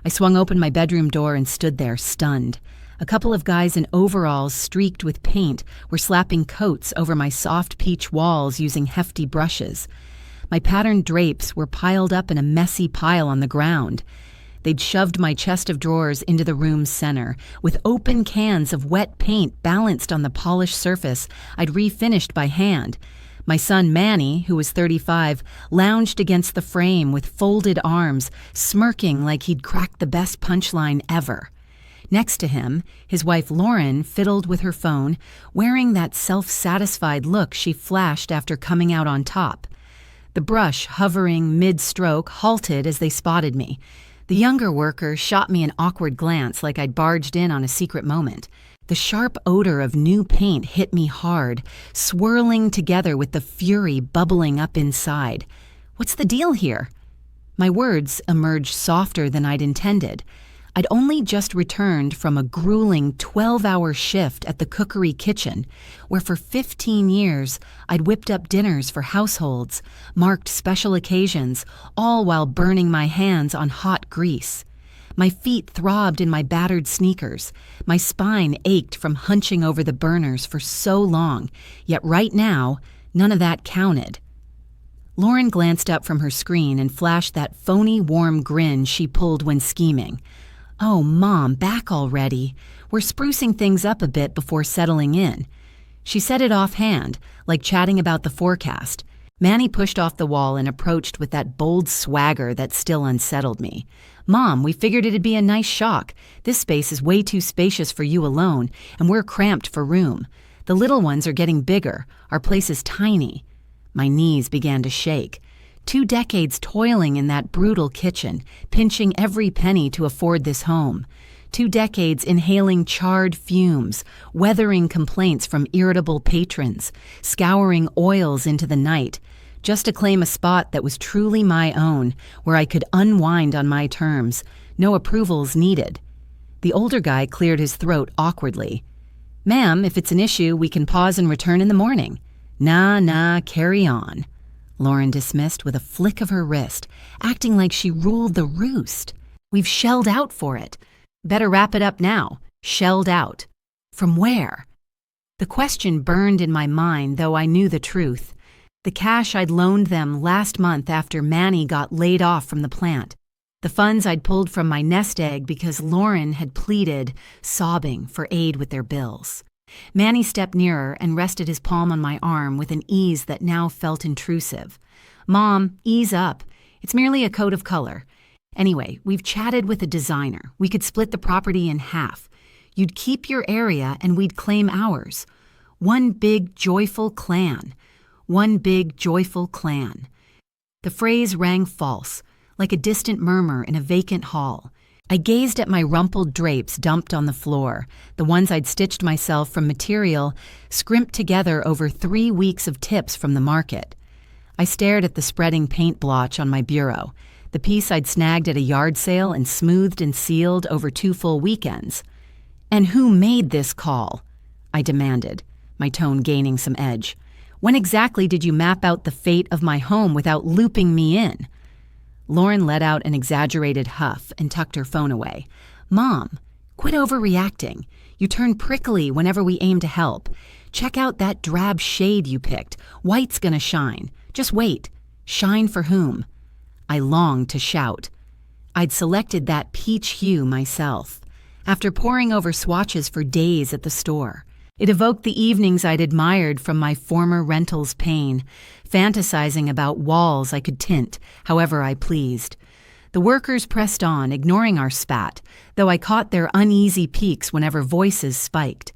I swung open my bedroom door and stood there, stunned. A couple of guys in overalls streaked with paint were slapping coats over my soft peach walls using hefty brushes. My patterned drapes were piled up in a messy pile on the ground. They'd shoved my chest of drawers into the room's center, with open cans of wet paint balanced on the polished surface I'd refinished by hand. My son Manny, who was 35, lounged against the frame with folded arms, smirking like he'd cracked the best punchline ever. Next to him, his wife Lauren fiddled with her phone, wearing that self-satisfied look she flashed after coming out on top. The brush, hovering mid-stroke, halted as they spotted me. The younger worker shot me an awkward glance like I'd barged in on a secret moment. The sharp odor of new paint hit me hard, swirling together with the fury bubbling up inside. "What's the deal here?" My words emerged softer than I'd intended. I'd only just returned from a grueling 12-hour shift at the Cookery Kitchen, where for 15 years I'd whipped up dinners for households, marked special occasions, all while burning my hands on hot grease. My feet throbbed in my battered sneakers. My spine ached from hunching over the burners for so long, yet right now, none of that counted. Lauren glanced up from her screen and flashed that phony warm grin she pulled when scheming. "Oh, Mom, back already. We're sprucing things up a bit before settling in." She said it offhand, like chatting about the forecast. Manny pushed off the wall and approached with that bold swagger that still unsettled me. "Mom, we figured it'd be a nice shock. This space is way too spacious for you alone, and we're cramped for room. The little ones are getting bigger. Our place is tiny." My knees began to shake. 2 decades toiling in that brutal kitchen, pinching every penny to afford this home. 2 decades inhaling charred fumes, weathering complaints from irritable patrons, scouring oils into the night, just to claim a spot that was truly my own, where I could unwind on my terms, no approvals needed. The older guy cleared his throat awkwardly. "Ma'am, if it's an issue, we can pause and return in the morning." Nah, carry on," Lauren dismissed with a flick of her wrist, acting like she ruled the roost. "We've shelled out for it. Better wrap it up now. Shelled out. From where?" The question burned in my mind, though I knew the truth. The cash I'd loaned them last month after Manny got laid off from the plant. The funds I'd pulled from my nest egg because Lauren had pleaded, sobbing, for aid with their bills. Manny stepped nearer and rested his palm on my arm with an ease that now felt intrusive. "Mom, ease up. It's merely a coat of color. Anyway, we've chatted with a designer. We could split the property in half. You'd keep your area and we'd claim ours. One big, joyful clan. One big, joyful clan." The phrase rang false, like a distant murmur in a vacant hall. I gazed at my rumpled drapes dumped on the floor, the ones I'd stitched myself from material scrimped together over 3 weeks of tips from the market. I stared at the spreading paint blotch on my bureau, the piece I'd snagged at a yard sale and smoothed and sealed over 2 full weekends. "And who made this call?" I demanded, my tone gaining some edge. "When exactly did you map out the fate of my home without looping me in?" Lauren let out an exaggerated huff and tucked her phone away. "Mom, quit overreacting. You turn prickly whenever we aim to help. Check out that drab shade you picked. White's gonna shine. Just wait. Shine for whom?" I longed to shout. I'd selected that peach hue myself, after poring over swatches for days at the store. It evoked the evenings I'd admired from my former rental's pain, fantasizing about walls I could tint however I pleased. The workers pressed on, ignoring our spat, though I caught their uneasy peaks whenever voices spiked.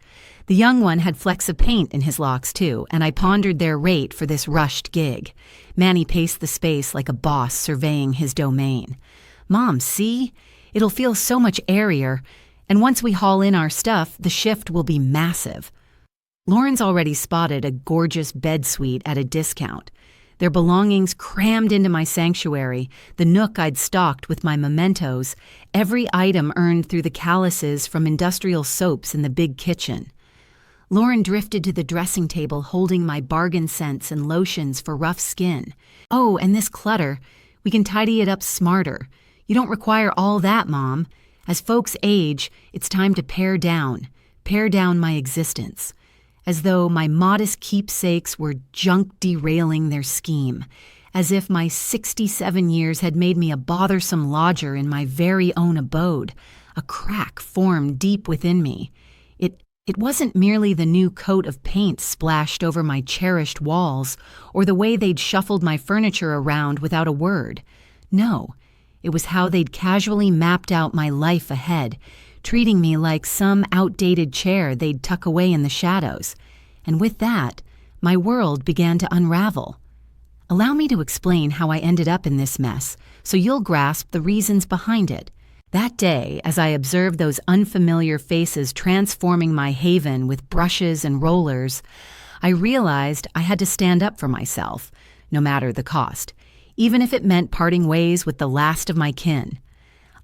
The young one had flecks of paint in his locks too, and I pondered their rate for this rushed gig. Manny paced the space like a boss surveying his domain. "Mom, see? It'll feel so much airier. And once we haul in our stuff, the shift will be massive." Lauren's already spotted a gorgeous bed suite at a discount. Their belongings crammed into my sanctuary, the nook I'd stocked with my mementos, every item earned through the calluses from industrial soaps in the big kitchen. Lauren drifted to the dressing table holding my bargain scents and lotions for rough skin. "Oh, and this clutter. We can tidy it up smarter. You don't require all that, Mom. As folks age, it's time to pare down my existence, as though my modest keepsakes were junk derailing their scheme, as if my 67 years had made me a bothersome lodger in my very own abode, a crack formed deep within me. It wasn't merely the new coat of paint splashed over my cherished walls, or the way they'd shuffled my furniture around without a word. No, it was how they'd casually mapped out my life ahead, treating me like some outdated chair they'd tuck away in the shadows. And with that, my world began to unravel. Allow me to explain how I ended up in this mess, so you'll grasp the reasons behind it. That day, as I observed those unfamiliar faces transforming my haven with brushes and rollers, I realized I had to stand up for myself, no matter the cost, even if it meant parting ways with the last of my kin.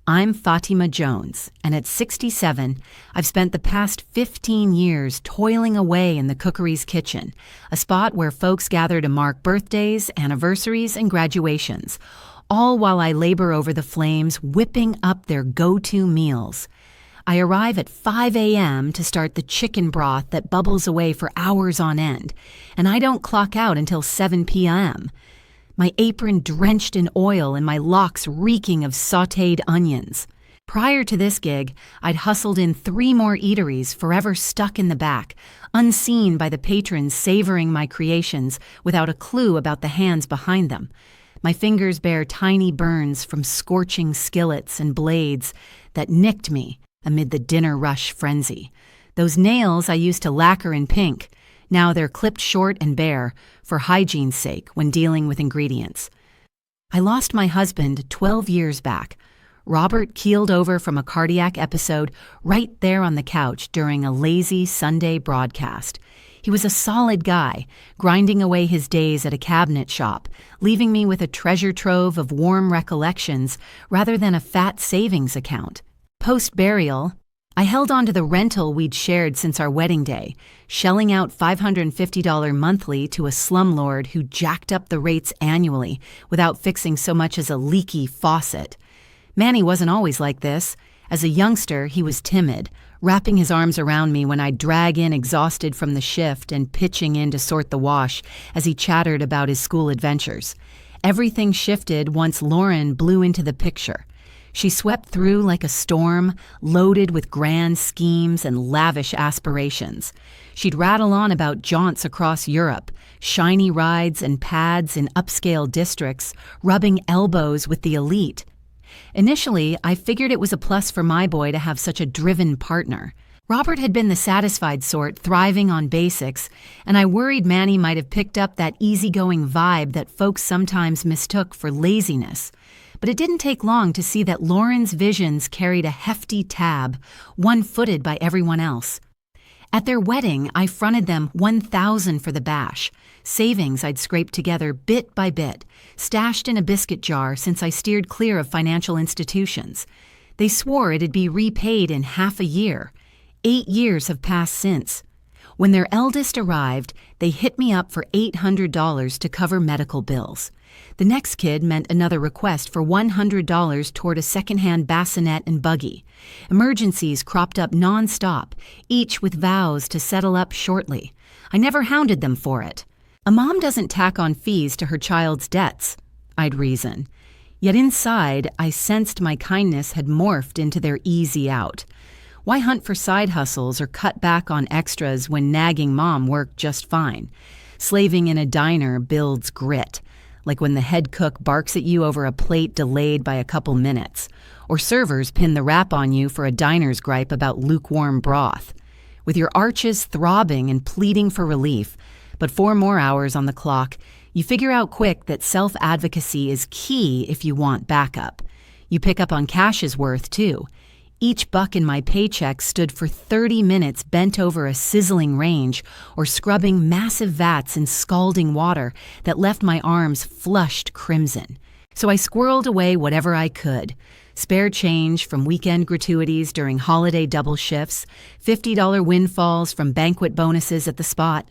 I'm Fatima Jones, and at 67, I've spent the past 15 years toiling away in the Cookery's kitchen, a spot where folks gather to mark birthdays, anniversaries, and graduations, all while I labor over the flames, whipping up their go-to meals. I arrive at 5 a.m. to start the chicken broth that bubbles away for hours on end, and I don't clock out until 7 p.m., my apron drenched in oil and my locks reeking of sautéed onions. Prior to this gig, I'd hustled in 3 more eateries, forever stuck in the back, unseen by the patrons savoring my creations without a clue about the hands behind them. My fingers bear tiny burns from scorching skillets and blades that nicked me amid the dinner rush frenzy. Those nails I used to lacquer in pink, now they're clipped short and bare, for hygiene's sake when dealing with ingredients. I lost my husband 12 years back. Robert keeled over from a cardiac episode right there on the couch during a lazy Sunday broadcast. He was a solid guy, grinding away his days at a cabinet shop, leaving me with a treasure trove of warm recollections rather than a fat savings account. Post-burial, I held on to the rental we'd shared since our wedding day, shelling out $550 monthly to a slumlord who jacked up the rates annually without fixing so much as a leaky faucet. Manny wasn't always like this. As a youngster, he was timid, wrapping his arms around me when I'd drag in exhausted from the shift and pitching in to sort the wash as he chattered about his school adventures. Everything shifted once Lauren blew into the picture. She swept through like a storm, loaded with grand schemes and lavish aspirations. She'd rattle on about jaunts across Europe, shiny rides and pads in upscale districts, rubbing elbows with the elite. Initially, I figured it was a plus for my boy to have such a driven partner. Robert had been the satisfied sort, thriving on basics, and I worried Manny might have picked up that easygoing vibe that folks sometimes mistook for laziness. But it didn't take long to see that Lauren's visions carried a hefty tab, one-footed by everyone else. At their wedding, I fronted them $1,000 for the bash, savings I'd scraped together bit by bit, stashed in a biscuit jar since I steered clear of financial institutions. They swore it'd be repaid in half a year. 8 years have passed since. When their eldest arrived, they hit me up for $800 to cover medical bills. The next kid meant another request for $100 toward a second-hand bassinet and buggy. Emergencies cropped up non-stop, each with vows to settle up shortly. I never hounded them for it. A mom doesn't tack on fees to her child's debts, I'd reason. Yet inside, I sensed my kindness had morphed into their easy out. Why hunt for side hustles or cut back on extras when nagging mom worked just fine? Slaving in a diner builds grit, like when the head cook barks at you over a plate delayed by a couple minutes, or servers pin the rap on you for a diner's gripe about lukewarm broth. With your arches throbbing and pleading for relief, but 4 more hours on the clock, you figure out quick that self-advocacy is key if you want backup. You pick up on cash's worth, too. Each buck in my paycheck stood for 30 minutes bent over a sizzling range or scrubbing massive vats in scalding water that left my arms flushed crimson. So I squirreled away whatever I could. Spare change from weekend gratuities during holiday double shifts, $50 windfalls from banquet bonuses at the spot.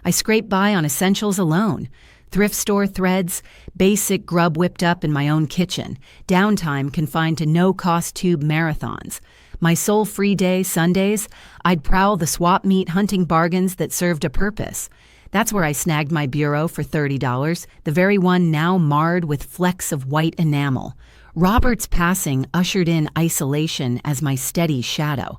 I scraped by on essentials alone, Thrift store threads, basic grub whipped up in my own kitchen, downtime confined to no-cost tube marathons. My sole free day, Sundays, I'd prowl the swap meet hunting bargains that served a purpose. That's where I snagged my bureau for $30, the very one now marred with flecks of white enamel. Robert's passing ushered in isolation as my steady shadow.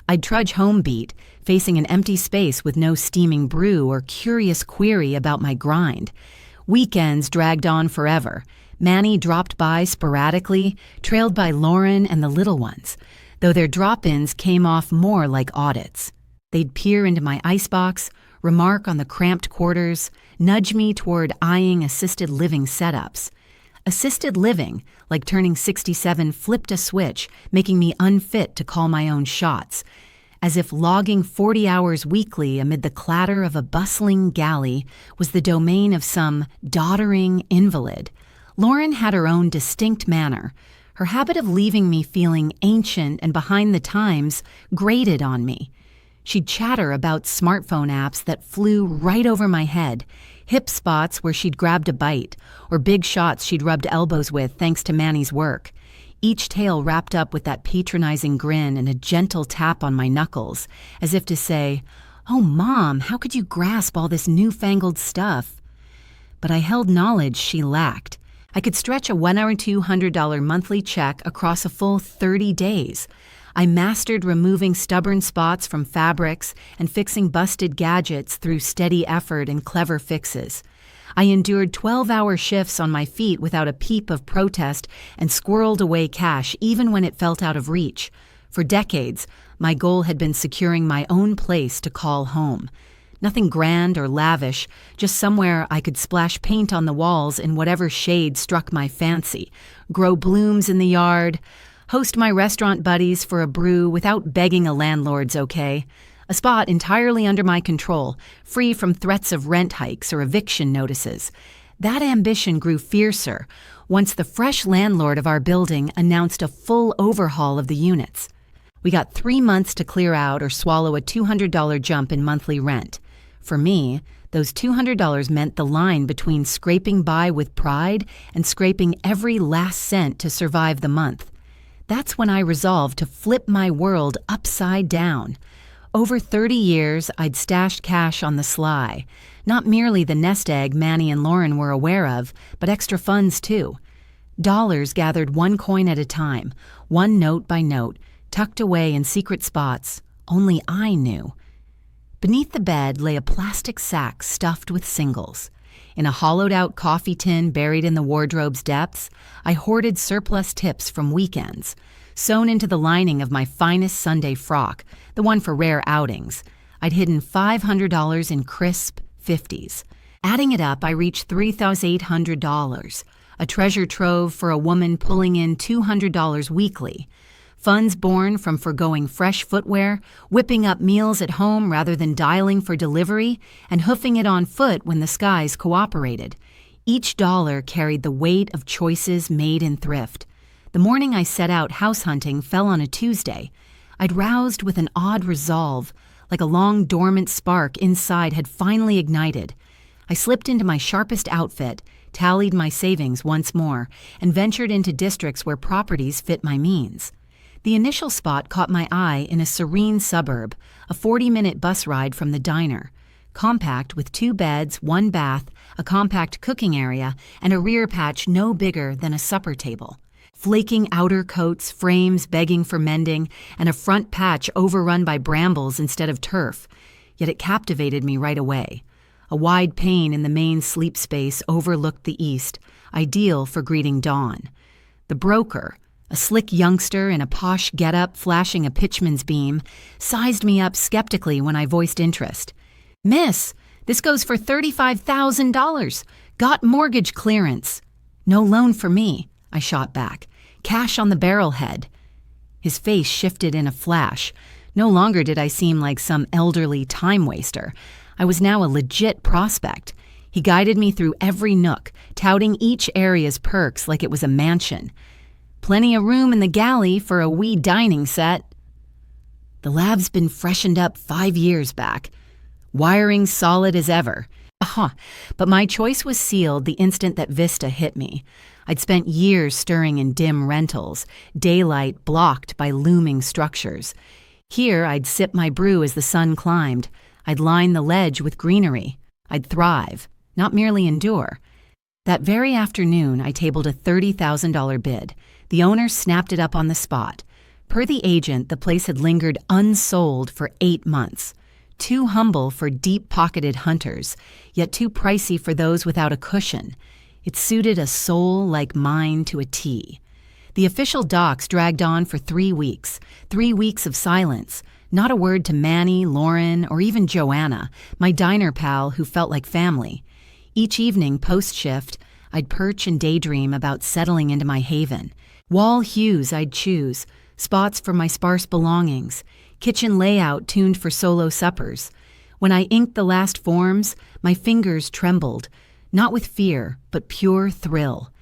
I'd trudge home beat, facing an empty space with no steaming brew or curious query about my grind. Weekends dragged on forever. Manny dropped by sporadically, trailed by Lauren and the little ones, though their drop-ins came off more like audits. They'd peer into my icebox, remark on the cramped quarters, nudge me toward eyeing assisted living setups. Assisted living, like turning 67, flipped a switch, making me unfit to call my own shots. As if logging 40 hours weekly amid the clatter of a bustling galley was the domain of some doddering invalid. Lauren had her own distinct manner. Her habit of leaving me feeling ancient and behind the times grated on me. She'd chatter about smartphone apps that flew right over my head, hip spots where she'd grabbed a bite, or big shots she'd rubbed elbows with thanks to Manny's work. Each tale wrapped up with that patronizing grin and a gentle tap on my knuckles, as if to say, "Oh, Mom, how could you grasp all this newfangled stuff?" But I held knowledge she lacked. I could stretch a $1 or $200 monthly check across a full 30 days. I mastered removing stubborn spots from fabrics and fixing busted gadgets through steady effort and clever fixes. I endured 12-hour shifts on my feet without a peep of protest and squirreled away cash even when it felt out of reach. For decades, my goal had been securing my own place to call home. Nothing grand or lavish, just somewhere I could splash paint on the walls in whatever shade struck my fancy, grow blooms in the yard, host my restaurant buddies for a brew without begging a landlord's okay. A spot entirely under my control, free from threats of rent hikes or eviction notices. That ambition grew fiercer once the fresh landlord of our building announced a full overhaul of the units. We got 3 months to clear out or swallow a $200 jump in monthly rent. For me, those $200 meant the line between scraping by with pride and scraping every last cent to survive the month. That's when I resolved to flip my world upside down. Over 30 years, I'd stashed cash on the sly. Not merely the nest egg Manny and Lauren were aware of, but extra funds too. Dollars gathered one coin at a time, one note by note, tucked away in secret spots only I knew. Beneath the bed lay a plastic sack stuffed with singles. In a hollowed-out coffee tin buried in the wardrobe's depths, I hoarded surplus tips from weekends. Sewn into the lining of my finest Sunday frock, the one for rare outings, I'd hidden $500 in crisp 50s. Adding it up, I reached $3,800, a treasure trove for a woman pulling in $200 weekly. Funds born from forgoing fresh footwear, whipping up meals at home rather than dialing for delivery, and hoofing it on foot when the skies cooperated. Each dollar carried the weight of choices made in thrift. The morning I set out house hunting fell on a Tuesday. I'd roused with an odd resolve, like a long dormant spark inside had finally ignited. I slipped into my sharpest outfit, tallied my savings once more, and ventured into districts where properties fit my means. The initial spot caught my eye in a serene suburb, a 40-minute bus ride from the diner. Compact with 2 beds, 1 bath, a compact cooking area, and a rear patch no bigger than a supper table. Flaking outer coats, frames begging for mending, and a front patch overrun by brambles instead of turf. Yet it captivated me right away. A wide pane in the main sleep space overlooked the east, ideal for greeting dawn. The broker, a slick youngster in a posh getup flashing a pitchman's beam, sized me up skeptically when I voiced interest. "Miss, this goes for $35,000. Got mortgage clearance." "No loan for me," I shot back. "Cash on the barrelhead." His face shifted in a flash. No longer did I seem like some elderly time waster. I was now a legit prospect. He guided me through every nook, touting each area's perks like it was a mansion. "Plenty of room in the galley for a wee dining set." The lab's been freshened up 5 years back. Wiring solid as ever. Aha! But my choice was sealed the instant that Vista hit me. I'd spent years stirring in dim rentals, daylight blocked by looming structures. Here I'd sip my brew as the sun climbed. I'd line the ledge with greenery. I'd thrive, not merely endure. That very afternoon, I tabled a $30,000 bid. The owner snapped it up on the spot. Per the agent, the place had lingered unsold for 8 months. Too humble for deep-pocketed hunters, yet too pricey for those without a cushion. It suited a soul like mine to a T. The official docs dragged on for 3 weeks, 3 weeks of silence. Not a word to Manny, Lauren, or even Joanna, my diner pal who felt like family. Each evening, post-shift, I'd perch and daydream about settling into my haven. Wall hues I'd choose, spots for my sparse belongings, kitchen layout tuned for solo suppers. When I inked the last forms, my fingers trembled, not with fear, but pure thrill.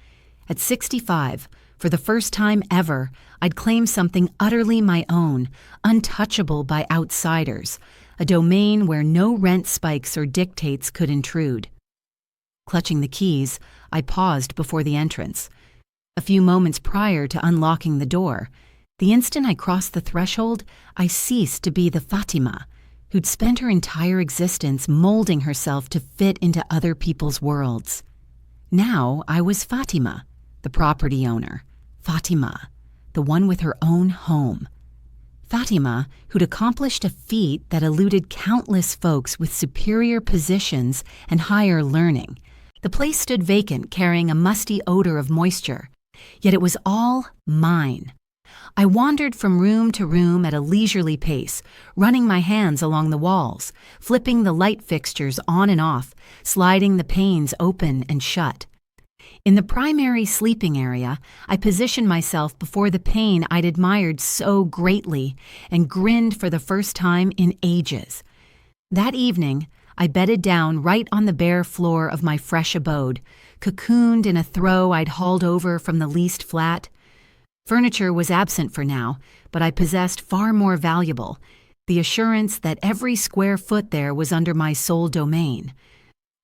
At 65, for the first time ever, I'd claim something utterly my own, untouchable by outsiders, a domain where no rent spikes or dictates could intrude. Clutching the keys, I paused before the entrance. A few moments prior to unlocking the door, the instant I crossed the threshold, I ceased to be the Fatima who'd spent her entire existence molding herself to fit into other people's worlds. Now I was Fatima, the property owner. Fatima, the one with her own home. Fatima, who'd accomplished a feat that eluded countless folks with superior positions and higher learning. The place stood vacant, carrying a musty odor of moisture. Yet it was all mine. I wandered from room to room at a leisurely pace, running my hands along the walls, flipping the light fixtures on and off, sliding the panes open and shut. In the primary sleeping area, I positioned myself before the pane I'd admired so greatly and grinned for the first time in ages. That evening, I bedded down right on the bare floor of my fresh abode, cocooned in a throw I'd hauled over from the leased flat. Furniture was absent for now, but I possessed far more valuable, the assurance that every square foot there was under my sole domain.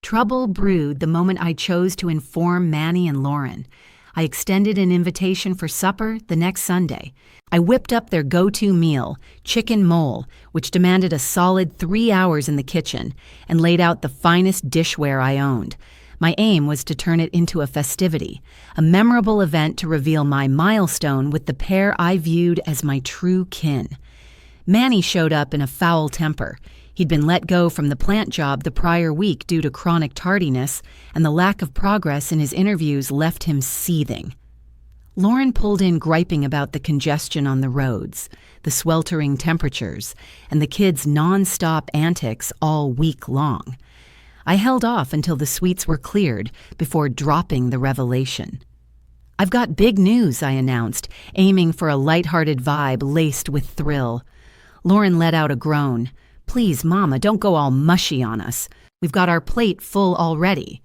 Trouble brewed the moment I chose to inform Manny and Lauren. I extended an invitation for supper the next Sunday. I whipped up their go-to meal, chicken mole, which demanded a solid 3 hours in the kitchen, and laid out the finest dishware I owned. My aim was to turn it into a festivity, a memorable event to reveal my milestone with the pair I viewed as my true kin. Manny showed up in a foul temper. He'd been let go from the plant job the prior week due to chronic tardiness, and the lack of progress in his interviews left him seething. Lauren pulled in griping about the congestion on the roads, the sweltering temperatures, and the kids' non-stop antics all week long. I held off until the suites were cleared before dropping the revelation. "I've got big news," I announced, aiming for a light-hearted vibe laced with thrill. Lauren let out a groan. "Please, Mama, don't go all mushy on us. We've got our plate full already."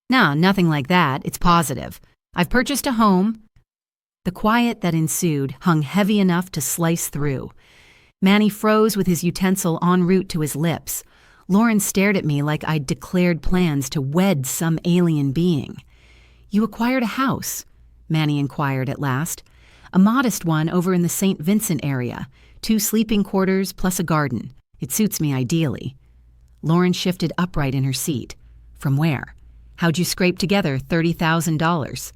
"No, nothing like that. It's positive. I've purchased a home." The quiet that ensued hung heavy enough to slice through. Manny froze with his utensil en route to his lips. Lauren stared at me like I'd declared plans to wed some alien being. "You acquired a house?" Manny inquired at last. "A modest one over in the St. Vincent area. 2 sleeping quarters plus a garden. It suits me ideally." Lauren shifted upright in her seat. "From where? How'd you scrape together $30,000?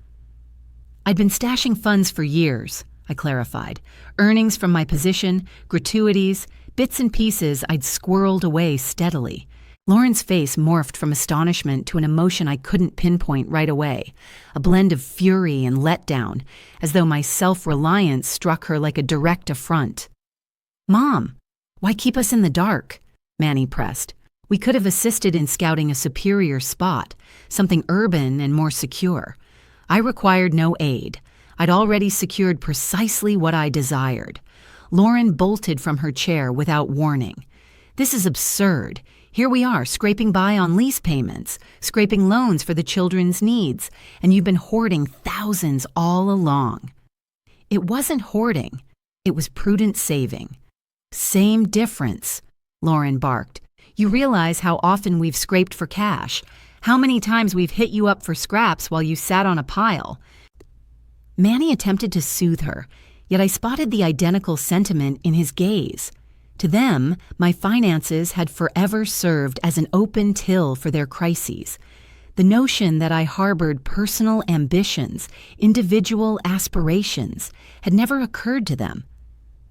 "I'd been stashing funds for years," I clarified. "Earnings from my position, gratuities, bits and pieces I'd squirreled away steadily." Lauren's face morphed from astonishment to an emotion I couldn't pinpoint right away, a blend of fury and letdown, as though my self-reliance struck her like a direct affront. "Mom, why keep us in the dark?" Manny pressed. "We could have assisted in scouting a superior spot, something urban and more secure. I required no aid. I'd already secured precisely what I desired." Lauren bolted from her chair without warning. "This is absurd. Here we are, scraping by on lease payments, scraping loans for the children's needs, and you've been hoarding thousands all along." "It wasn't hoarding. It was prudent saving." "Same difference," Lauren barked. You realize how often we've scraped for cash, how many times we've hit you up for scraps while you sat on a pile. Manny attempted to soothe her, yet I spotted the identical sentiment in his gaze. To them, my finances had forever served as an open till for their crises. The notion that I harbored personal ambitions, individual aspirations, had never occurred to them.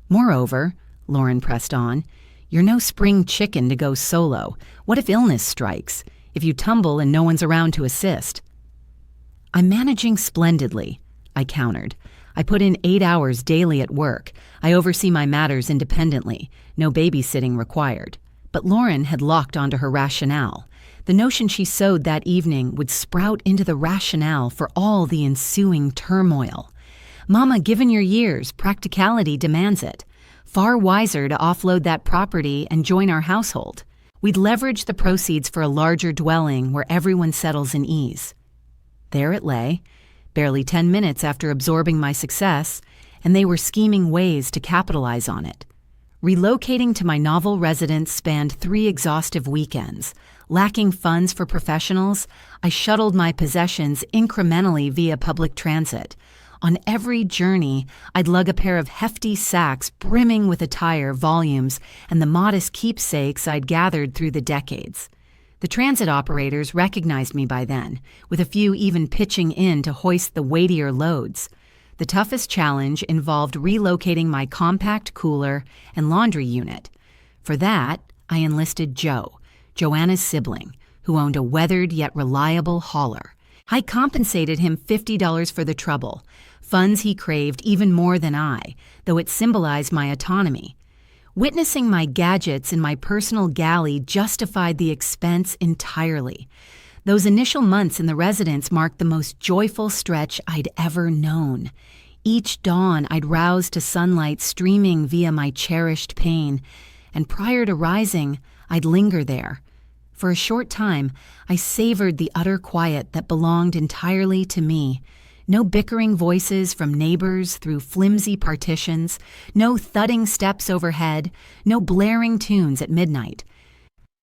Moreover, Lauren pressed on, you're no spring chicken to go solo. What if illness strikes? If you tumble and no one's around to assist? I'm managing splendidly, I countered. I put in 8 hours daily at work. I oversee my matters independently. No babysitting required. But Lauren had locked onto her rationale. The notion she sowed that evening would sprout into the rationale for all the ensuing turmoil. Mama, given your years, practicality demands it. Far wiser to offload that property and join our household. We'd leverage the proceeds for a larger dwelling where everyone settles in ease. There it lay, barely 10 minutes after absorbing my success, and they were scheming ways to capitalize on it. Relocating to my novel residence spanned 3 exhaustive weekends. Lacking funds for professionals, I shuttled my possessions incrementally via public transit. On every journey, I'd lug a pair of hefty sacks brimming with attire, volumes, and the modest keepsakes I'd gathered through the decades. The transit operators recognized me by then, with a few even pitching in to hoist the weightier loads. The toughest challenge involved relocating my compact cooler and laundry unit. For that, I enlisted Joe, Joanna's sibling, who owned a weathered yet reliable hauler. I compensated him $50 for the trouble, funds he craved even more than I, though it symbolized my autonomy. Witnessing my gadgets in my personal galley justified the expense entirely. Those initial months in the residence marked the most joyful stretch I'd ever known. Each dawn I'd rouse to sunlight streaming via my cherished pane, and prior to rising, I'd linger there. For a short time, I savored the utter quiet that belonged entirely to me. No bickering voices from neighbors through flimsy partitions, no thudding steps overhead, no blaring tunes at midnight.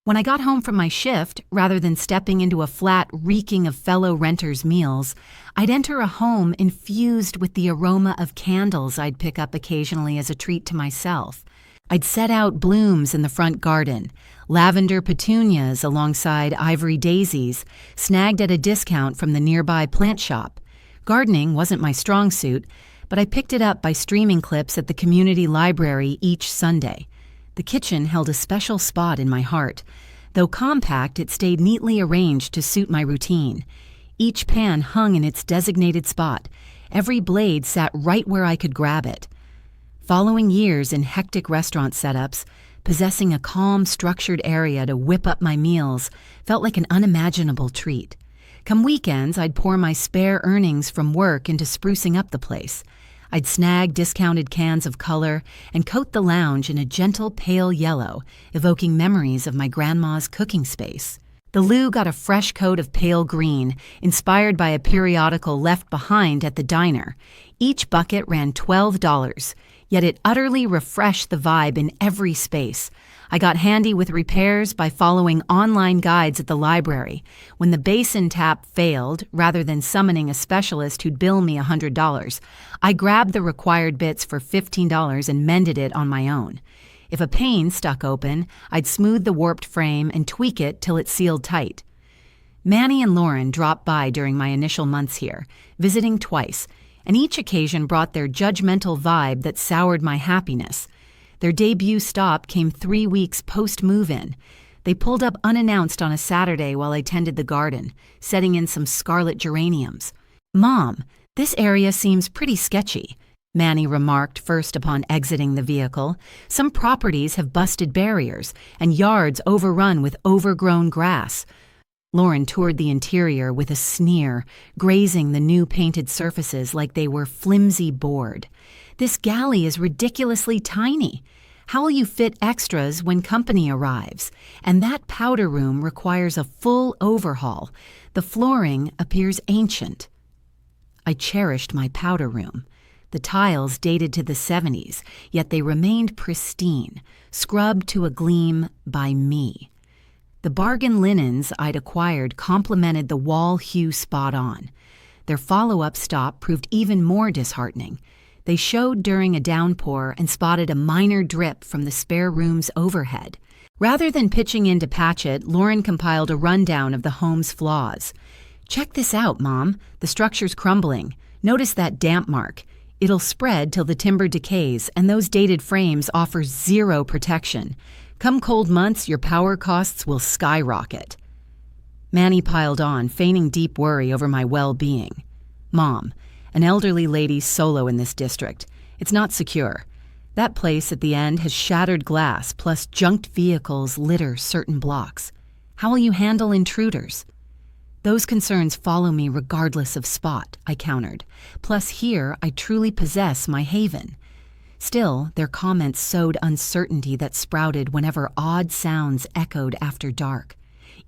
When I got home from my shift, rather than stepping into a flat reeking of fellow renters' meals, I'd enter a home infused with the aroma of candles I'd pick up occasionally as a treat to myself. I'd set out blooms in the front garden, lavender petunias alongside ivory daisies, snagged at a discount from the nearby plant shop. Gardening wasn't my strong suit, but I picked it up by streaming clips at the community library each Sunday. The kitchen held a special spot in my heart. Though compact, it stayed neatly arranged to suit my routine. Each pan hung in its designated spot. Every blade sat right where I could grab it. Following years in hectic restaurant setups, possessing a calm, structured area to whip up my meals felt like an unimaginable treat. Come weekends, I'd pour my spare earnings from work into sprucing up the place. I'd snag discounted cans of color and coat the lounge in a gentle pale yellow, evoking memories of my grandma's cooking space. The loo got a fresh coat of pale green, inspired by a periodical left behind at the diner. Each bucket ran $12, yet it utterly refreshed the vibe in every space. I got handy with repairs by following online guides at the library. When the basin tap failed, rather than summoning a specialist who'd bill me $100, I grabbed the required bits for $15 and mended it on my own. If a pane stuck open, I'd smooth the warped frame and tweak it till it sealed tight. Manny and Lauren dropped by during my initial months here, visiting twice, and each occasion brought their judgmental vibe that soured my happiness. Their debut stop came 3 weeks post-move-in. They pulled up unannounced on a Saturday while I tended the garden, setting in some scarlet geraniums. "Mom, this area seems pretty sketchy," Manny remarked first upon exiting the vehicle. "Some properties have busted barriers, and yards overrun with overgrown grass." Lauren toured the interior with a sneer, grazing the new painted surfaces like they were flimsy board. "This galley is ridiculously tiny. How will you fit extras when company arrives? And that powder room requires a full overhaul. The flooring appears ancient." I cherished my powder room. The tiles dated to the 70s, yet they remained pristine, scrubbed to a gleam by me. The bargain linens I'd acquired complemented the wall hue spot on. Their follow-up stop proved even more disheartening. They showed during a downpour and spotted a minor drip from the spare room's overhead. Rather than pitching in to patch it, Lauren compiled a rundown of the home's flaws. "Check this out, Mom. The structure's crumbling. Notice that damp mark. It'll spread till the timber decays, and those dated frames offer zero protection. Come cold months, your power costs will skyrocket." Manny piled on, feigning deep worry over my well-being. "Mom, an elderly lady solo in this district. It's not secure. That place at the end has shattered glass, plus junked vehicles litter certain blocks. How will you handle intruders?" "Those concerns follow me regardless of spot," I countered. "Plus here, I truly possess my haven." Still, their comments sowed uncertainty that sprouted whenever odd sounds echoed after dark.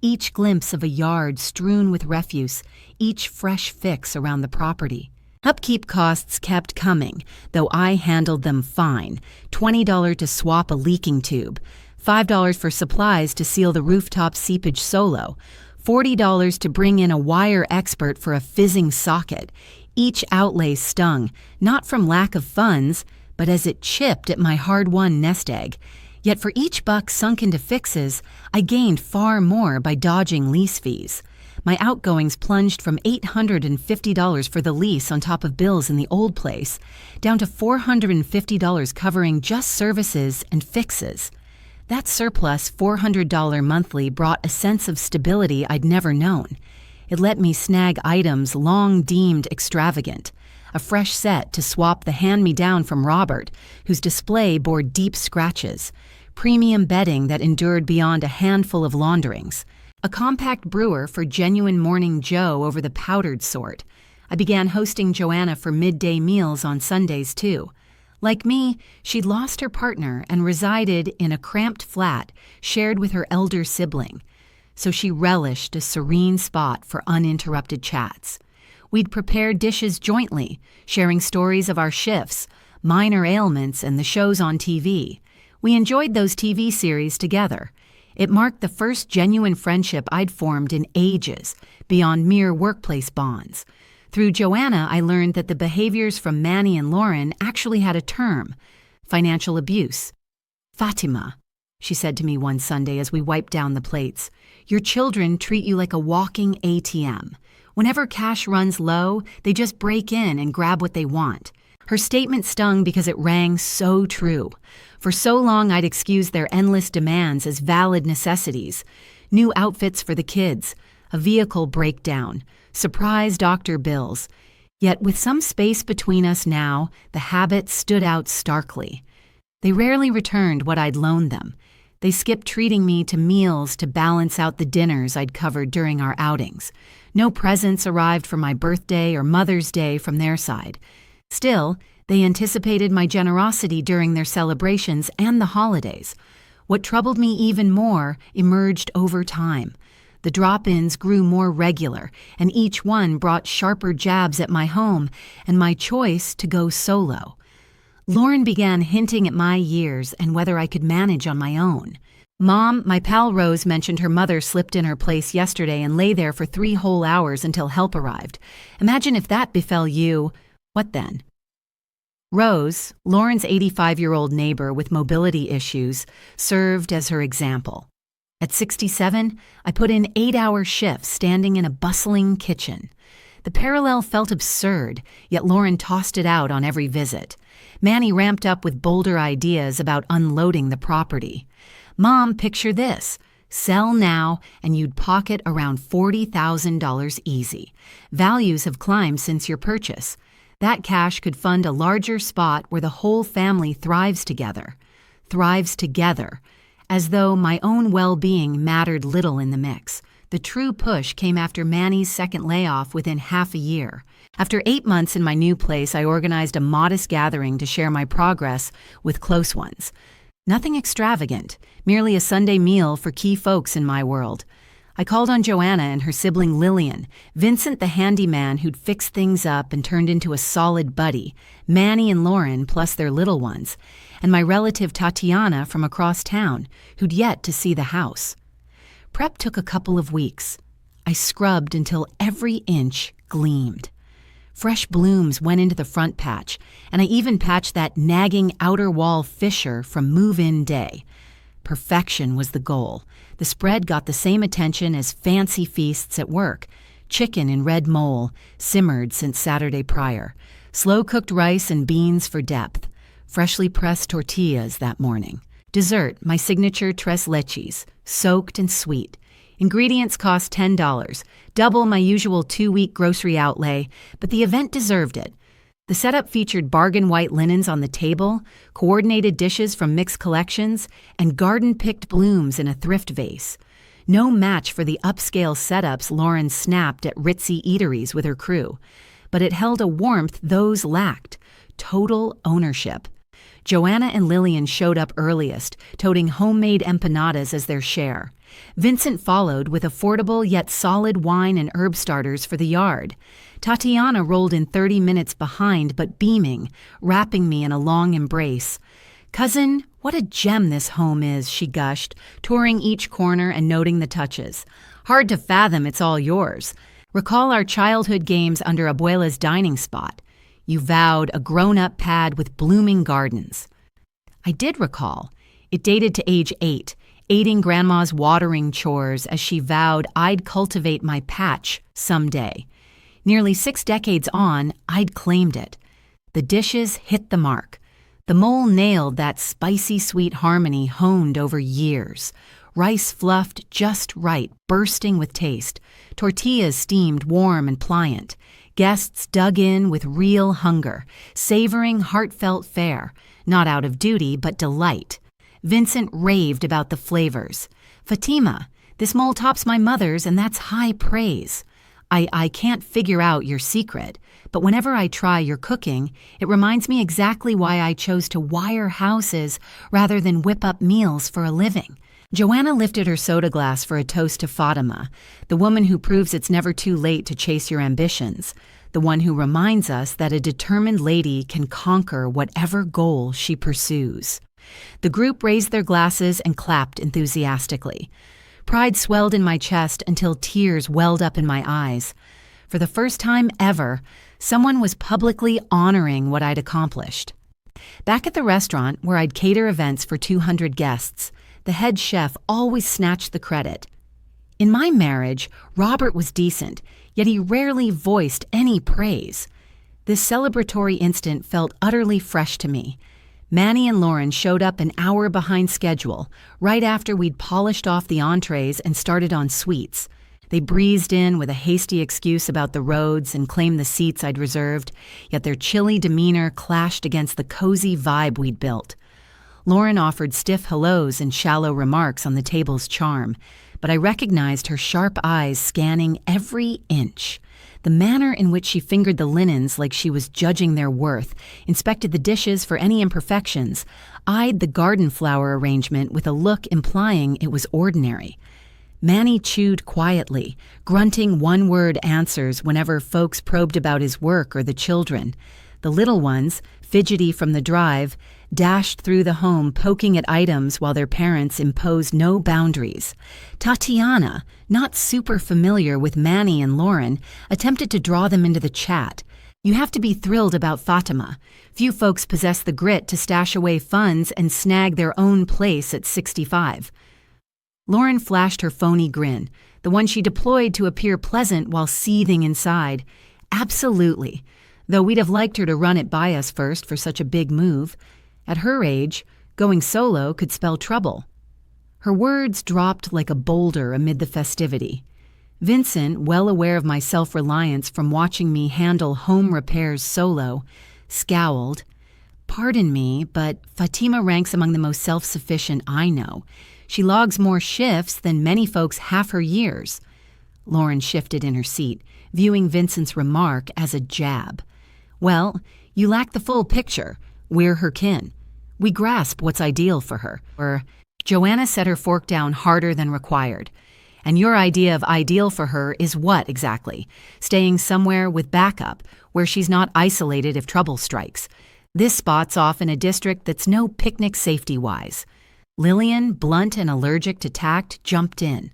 Each glimpse of a yard strewn with refuse, each fresh fix around the property. Upkeep costs kept coming, though I handled them fine. $20 to swap a leaking tube, $5 for supplies to seal the rooftop seepage solo, $40 to bring in a wire expert for a fizzing socket. Each outlay stung, not from lack of funds, but as it chipped at my hard-won nest egg. Yet for each buck sunk into fixes, I gained far more by dodging lease fees. My outgoings plunged from $850 for the lease on top of bills in the old place, down to $450 covering just services and fixes. That surplus $400 monthly brought a sense of stability I'd never known. It let me snag items long deemed extravagant. A fresh set to swap the hand-me-down from Robert, whose display bore deep scratches. Premium bedding that endured beyond a handful of launderings. A compact brewer for genuine Morning Joe over the powdered sort. I began hosting Joanna for midday meals on Sundays, too. Like me, she'd lost her partner and resided in a cramped flat shared with her elder sibling, so she relished a serene spot for uninterrupted chats. We'd prepare dishes jointly, sharing stories of our shifts, minor ailments, and the shows on TV. We enjoyed those TV series together. It marked the first genuine friendship I'd formed in ages, beyond mere workplace bonds. Through Joanna, I learned that the behaviors from Manny and Lauren actually had a term: financial abuse. "Fatima," she said to me one Sunday as we wiped down the plates, "your children treat you like a walking ATM. Whenever cash runs low, they just break in and grab what they want." Her statement stung because it rang so true. For so long, I'd excused their endless demands as valid necessities. New outfits for the kids, a vehicle breakdown, surprise doctor bills. Yet with some space between us now, the habit stood out starkly. They rarely returned what I'd loaned them. They skipped treating me to meals to balance out the dinners I'd covered during our outings. No presents arrived for my birthday or Mother's Day from their side. Still, they anticipated my generosity during their celebrations and the holidays. What troubled me even more emerged over time. The drop-ins grew more regular, and each one brought sharper jabs at my home and my choice to go solo. Lauren began hinting at my years and whether I could manage on my own. "Mom, my pal Rose mentioned her mother slipped in her place yesterday and lay there for 3 whole hours until help arrived. Imagine if that befell you. What then?" Rose, Lauren's 85-year-old neighbor with mobility issues, served as her example. At 67, I put in 8-hour shifts standing in a bustling kitchen. The parallel felt absurd, yet Lauren tossed it out on every visit. Manny ramped up with bolder ideas about unloading the property. "Mom, picture this. Sell now, and you'd pocket around $40,000 easy. Values have climbed since your purchase. That cash could fund a larger spot where the whole family thrives together. Thrives together. As though my own well-being mattered little in the mix. The true push came after Manny's second layoff within half a year. After 8 months in my new place, I organized a modest gathering to share my progress with close ones. Nothing extravagant, merely a Sunday meal for key folks in my world. I called on Joanna and her sibling Lillian, Vincent the handyman who'd fixed things up and turned into a solid buddy, Manny and Lauren plus their little ones, and my relative Tatiana from across town, who'd yet to see the house. Prep took a couple of weeks. I scrubbed until every inch gleamed. Fresh blooms went into the front patch, and I even patched that nagging outer wall fissure from move-in day. Perfection was the goal. The spread got the same attention as fancy feasts at work. Chicken in red mole, simmered since Saturday prior. Slow-cooked rice and beans for depth. Freshly pressed tortillas that morning. Dessert, my signature tres leches, soaked and sweet. Ingredients cost $10, double my usual 2-week grocery outlay, but the event deserved it. The setup featured bargain white linens on the table, coordinated dishes from mixed collections, and garden-picked blooms in a thrift vase. No match for the upscale setups Lauren snapped at ritzy eateries with her crew, but it held a warmth those lacked: total ownership. Joanna and Lillian showed up earliest, toting homemade empanadas as their share. Vincent followed with affordable yet solid wine and herb starters for the yard. Tatiana rolled in 30 minutes behind but beaming, wrapping me in a long embrace. "Cousin, what a gem this home is," she gushed, touring each corner and noting the touches. "Hard to fathom it's all yours. Recall our childhood games under Abuela's dining spot. You vowed a grown-up pad with blooming gardens." I did recall. It dated to age 8, aiding Grandma's watering chores as she vowed I'd cultivate my patch someday. Nearly 6 decades on, I'd claimed it. The dishes hit the mark. The mole nailed that spicy sweet harmony honed over years. Rice fluffed just right, bursting with taste. Tortillas steamed warm and pliant. Guests dug in with real hunger, savoring heartfelt fare, not out of duty but delight. Vincent raved about the flavors. "Fatima, this mole tops my mother's, and that's high praise. I can't figure out your secret, but whenever I try your cooking, it reminds me exactly why I chose to wire houses rather than whip up meals for a living." Joanna lifted her soda glass for a toast to Fatima, the woman who proves it's never too late to chase your ambitions, the one who reminds us that a determined lady can conquer whatever goal she pursues. The group raised their glasses and clapped enthusiastically. Pride swelled in my chest until tears welled up in my eyes. For the first time ever, someone was publicly honoring what I'd accomplished. Back at the restaurant, where I'd cater events for 200 guests, the head chef always snatched the credit. In my marriage, Robert was decent, yet he rarely voiced any praise. This celebratory instant felt utterly fresh to me. Manny and Lauren showed up an hour behind schedule, right after we'd polished off the entrees and started on sweets. They breezed in with a hasty excuse about the roads and claimed the seats I'd reserved, yet their chilly demeanor clashed against the cozy vibe we'd built. Lauren offered stiff hellos and shallow remarks on the table's charm, but I recognized her sharp eyes scanning every inch. The manner in which she fingered the linens like she was judging their worth, inspected the dishes for any imperfections, eyed the garden flower arrangement with a look implying it was ordinary. Manny chewed quietly, grunting one-word answers whenever folks probed about his work or the children. The little ones, fidgety from the drive, dashed through the home poking at items while their parents imposed no boundaries. Tatiana, not super familiar with Manny and Lauren, attempted to draw them into the chat. You have to be thrilled about Fatima. Few folks possess the grit to stash away funds and snag their own place at 65. Lauren flashed her phony grin, the one she deployed to appear pleasant while seething inside. Absolutely. Though we'd have liked her to run it by us first for such a big move. At her age, going solo could spell trouble. Her words dropped like a boulder amid the festivity. Vincent, well aware of my self-reliance from watching me handle home repairs solo, scowled. "Pardon me, but Fatima ranks among the most self-sufficient I know. She logs more shifts than many folks half her years." Lauren shifted in her seat, viewing Vincent's remark as a jab. "Well, you lack the full picture. We're her kin. We grasp what's ideal for her." Joanna set her fork down harder than required. "And your idea of ideal for her is what exactly? Staying somewhere with backup, where she's not isolated if trouble strikes. This spot's off in a district that's no picnic safety-wise." Lillian, blunt and allergic to tact, jumped in.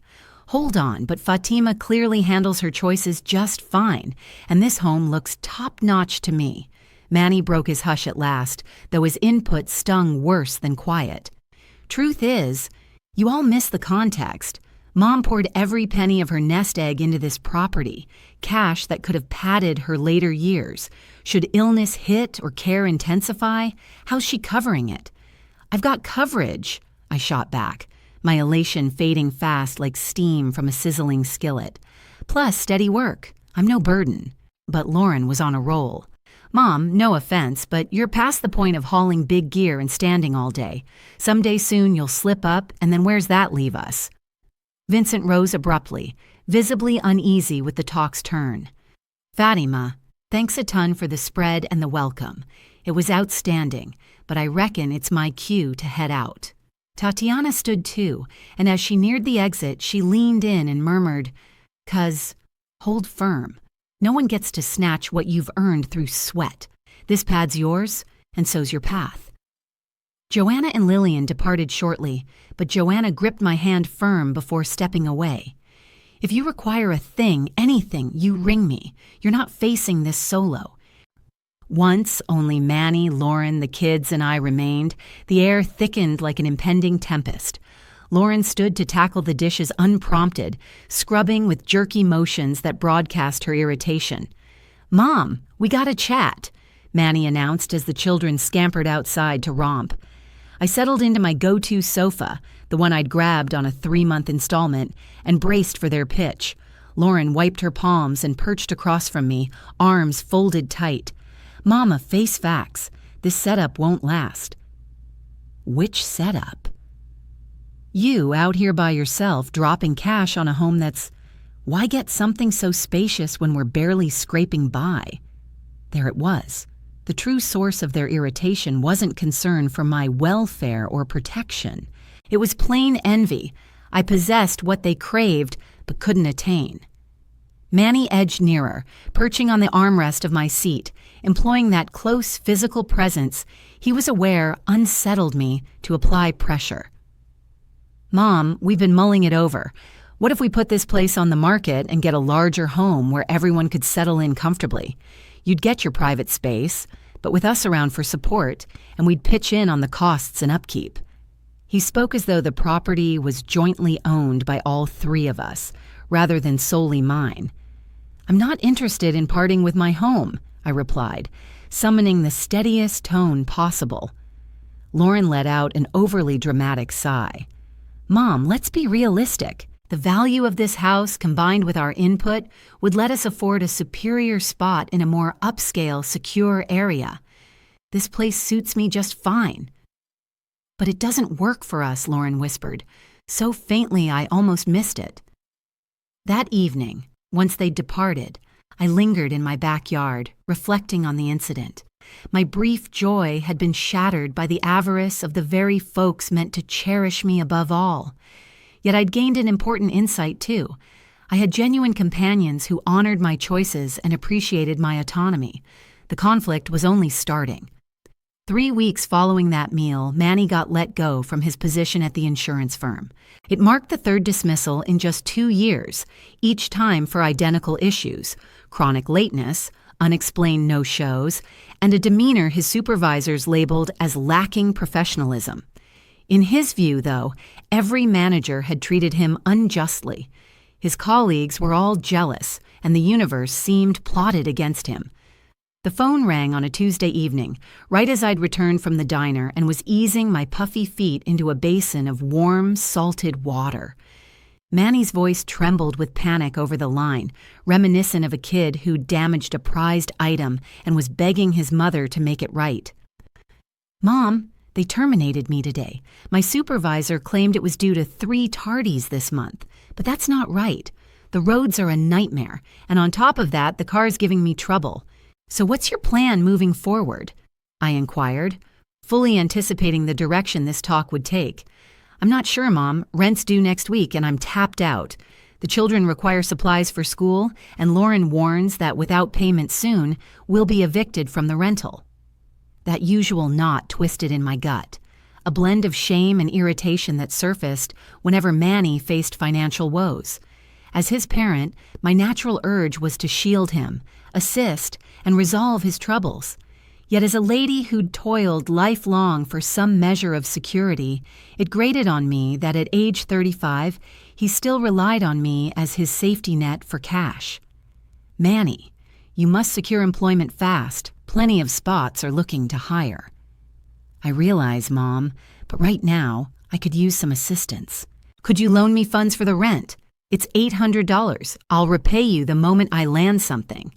Hold on, but Fatima clearly handles her choices just fine, and this home looks top-notch to me. Manny broke his hush at last, though his input stung worse than quiet. Truth is, you all miss the context. Mom poured every penny of her nest egg into this property, cash that could have padded her later years. Should illness hit or care intensify, how's she covering it? I've got coverage, I shot back, my elation fading fast like steam from a sizzling skillet. Plus steady work. I'm no burden. But Lauren was on a roll. Mom, no offense, but you're past the point of hauling big gear and standing all day. Someday soon you'll slip up, and then where's that leave us? Vincent rose abruptly, visibly uneasy with the talk's turn. Fatima, thanks a ton for the spread and the welcome. It was outstanding, but I reckon it's my cue to head out. Tatiana stood too, and as she neared the exit, she leaned in and murmured, "Cuz, hold firm. No one gets to snatch what you've earned through sweat. This pad's yours, and so's your path." Joanna and Lillian departed shortly, but Joanna gripped my hand firm before stepping away. "If you require a thing, anything, you ring me. You're not facing this solo." Once only Manny, Lauren, the kids, and I remained, the air thickened like an impending tempest. Lauren stood to tackle the dishes unprompted, scrubbing with jerky motions that broadcast her irritation. "Mom, we gotta chat," Manny announced as the children scampered outside to romp. I settled into my go-to sofa, the one I'd grabbed on a 3-month installment, and braced for their pitch. Lauren wiped her palms and perched across from me, arms folded tight. "Mama, face facts. This setup won't last." "Which setup?" "You out here by yourself, dropping cash on a home that's... Why get something so spacious when we're barely scraping by?" There it was. The true source of their irritation wasn't concern for my welfare or protection. It was plain envy. I possessed what they craved but couldn't attain. Manny edged nearer, perching on the armrest of my seat, employing that close physical presence he was aware unsettled me to apply pressure. "Mom, we've been mulling it over. What if we put this place on the market and get a larger home where everyone could settle in comfortably? You'd get your private space, but with us around for support, and we'd pitch in on the costs and upkeep." He spoke as though the property was jointly owned by all 3 of us, rather than solely mine. "I'm not interested in parting with my home," I replied, summoning the steadiest tone possible. Lauren let out an overly dramatic sigh. "Mom, let's be realistic. The value of this house, combined with our input, would let us afford a superior spot in a more upscale, secure area. This place suits me just fine." "But it doesn't work for us," Lauren whispered, so faintly I almost missed it. That evening, once they'd departed, I lingered in my backyard, reflecting on the incident. My brief joy had been shattered by the avarice of the very folks meant to cherish me above all. Yet I'd gained an important insight, too. I had genuine companions who honored my choices and appreciated my autonomy. The conflict was only starting. 3 weeks following that meal, Manny got let go from his position at the insurance firm. It marked the 3rd dismissal in just 2 years, each time for identical issues: chronic lateness, unexplained no-shows, and a demeanor his supervisors labeled as lacking professionalism. In his view, though, every manager had treated him unjustly. His colleagues were all jealous, and the universe seemed plotted against him. The phone rang on a Tuesday evening, right as I'd returned from the diner and was easing my puffy feet into a basin of warm, salted water. Manny's voice trembled with panic over the line, reminiscent of a kid who'd damaged a prized item and was begging his mother to make it right. "Mom, they terminated me today. My supervisor claimed it was due to 3 tardies this month, but that's not right. The roads are a nightmare, and on top of that, the car's giving me trouble. So what's your plan moving forward?" I inquired, fully anticipating the direction this talk would take. "I'm not sure, Mom. Rent's due next week, and I'm tapped out. The children require supplies for school, and Lauren warns that without payment soon, we'll be evicted from the rental." That usual knot twisted in my gut. a blend of shame and irritation that surfaced whenever Manny faced financial woes. As his parent, my natural urge was to shield him, assist, and resolve his troubles. Yet as a lady who'd toiled lifelong for some measure of security, it grated on me that at age 35, he still relied on me as his safety net for cash. Manny, you must secure employment fast. Plenty of spots are looking to hire. I realize, Mom, but right now, I could use some assistance. Could you loan me funds for the rent? It's $800. I'll repay you the moment I land something.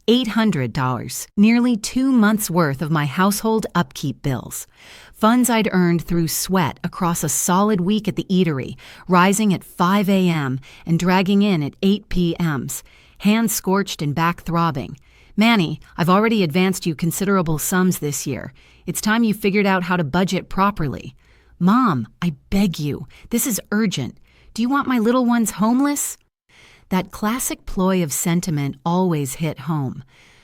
$800, nearly 2 months' worth of my household upkeep bills. Funds I'd earned through sweat across a solid week at the eatery, rising at 5 a.m. and dragging in at 8 p.m.s, hands scorched and back throbbing. Manny, I've already advanced you considerable sums this year. It's time you figured out how to budget properly. Mom, I beg you, this is urgent. Do you want my little ones homeless? That classic ploy of sentiment always hit home.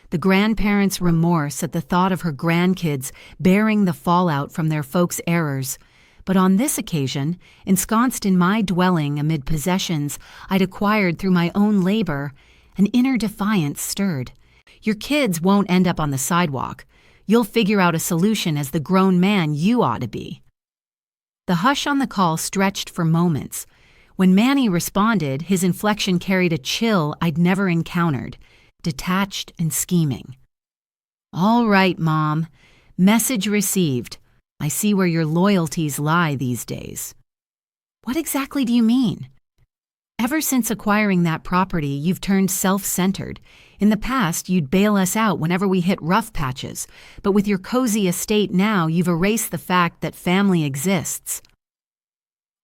The grandparents' remorse at the thought of her grandkids bearing the fallout from their folks' errors. But on this occasion, ensconced in my dwelling amid possessions I'd acquired through my own labor, an inner defiance stirred. Your kids won't end up on the sidewalk. You'll figure out a solution as the grown man you ought to be. The hush on the call stretched for moments. When Manny responded, his inflection carried a chill I'd never encountered, detached and scheming. All right, Mom. Message received. I see where your loyalties lie these days. What exactly do you mean? Ever since acquiring that property, you've turned self-centered. In the past, you'd bail us out whenever we hit rough patches, but with your cozy estate now, you've erased the fact that family exists.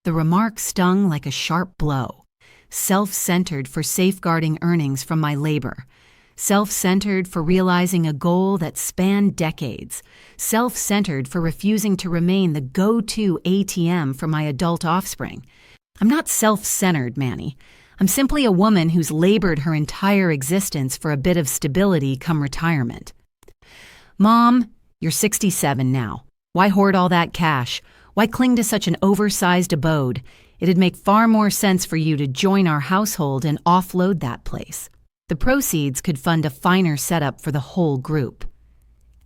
The remark stung like a sharp blow. Self-centered for safeguarding earnings from my labor. Self-centered for realizing a goal that spanned decades. Self-centered for refusing to remain the go-to ATM for my adult offspring. I'm not self-centered, Manny. I'm simply a woman who's labored her entire existence for a bit of stability come retirement. Mom, you're 67 now. Why hoard all that cash? Why cling to such an oversized abode? It'd make far more sense for you to join our household and offload that place. The proceeds could fund a finer setup for the whole group.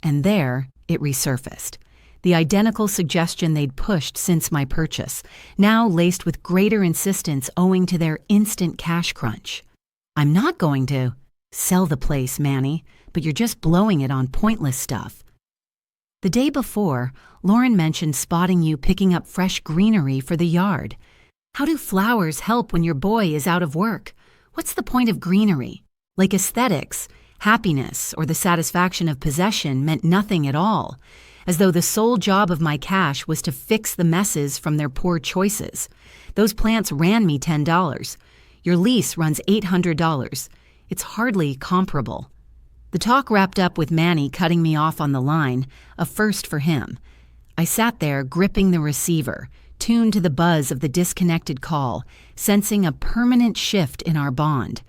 And there, it resurfaced. The identical suggestion they'd pushed since my purchase, now laced with greater insistence owing to their instant cash crunch. I'm not going to sell the place, Manny, but you're just blowing it on pointless stuff. The day before, Lauren mentioned spotting you picking up fresh greenery for the yard. How do flowers help when your boy is out of work? What's the point of greenery? Like aesthetics, happiness, or the satisfaction of possession meant nothing at all, as though the sole job of my cash was to fix the messes from their poor choices. Those plants ran me $10. Your lease runs $800. It's hardly comparable. The talk wrapped up with Manny cutting me off on the line, a first for him. I sat there gripping the receiver, tuned to the buzz of the disconnected call, sensing a permanent shift in our bond.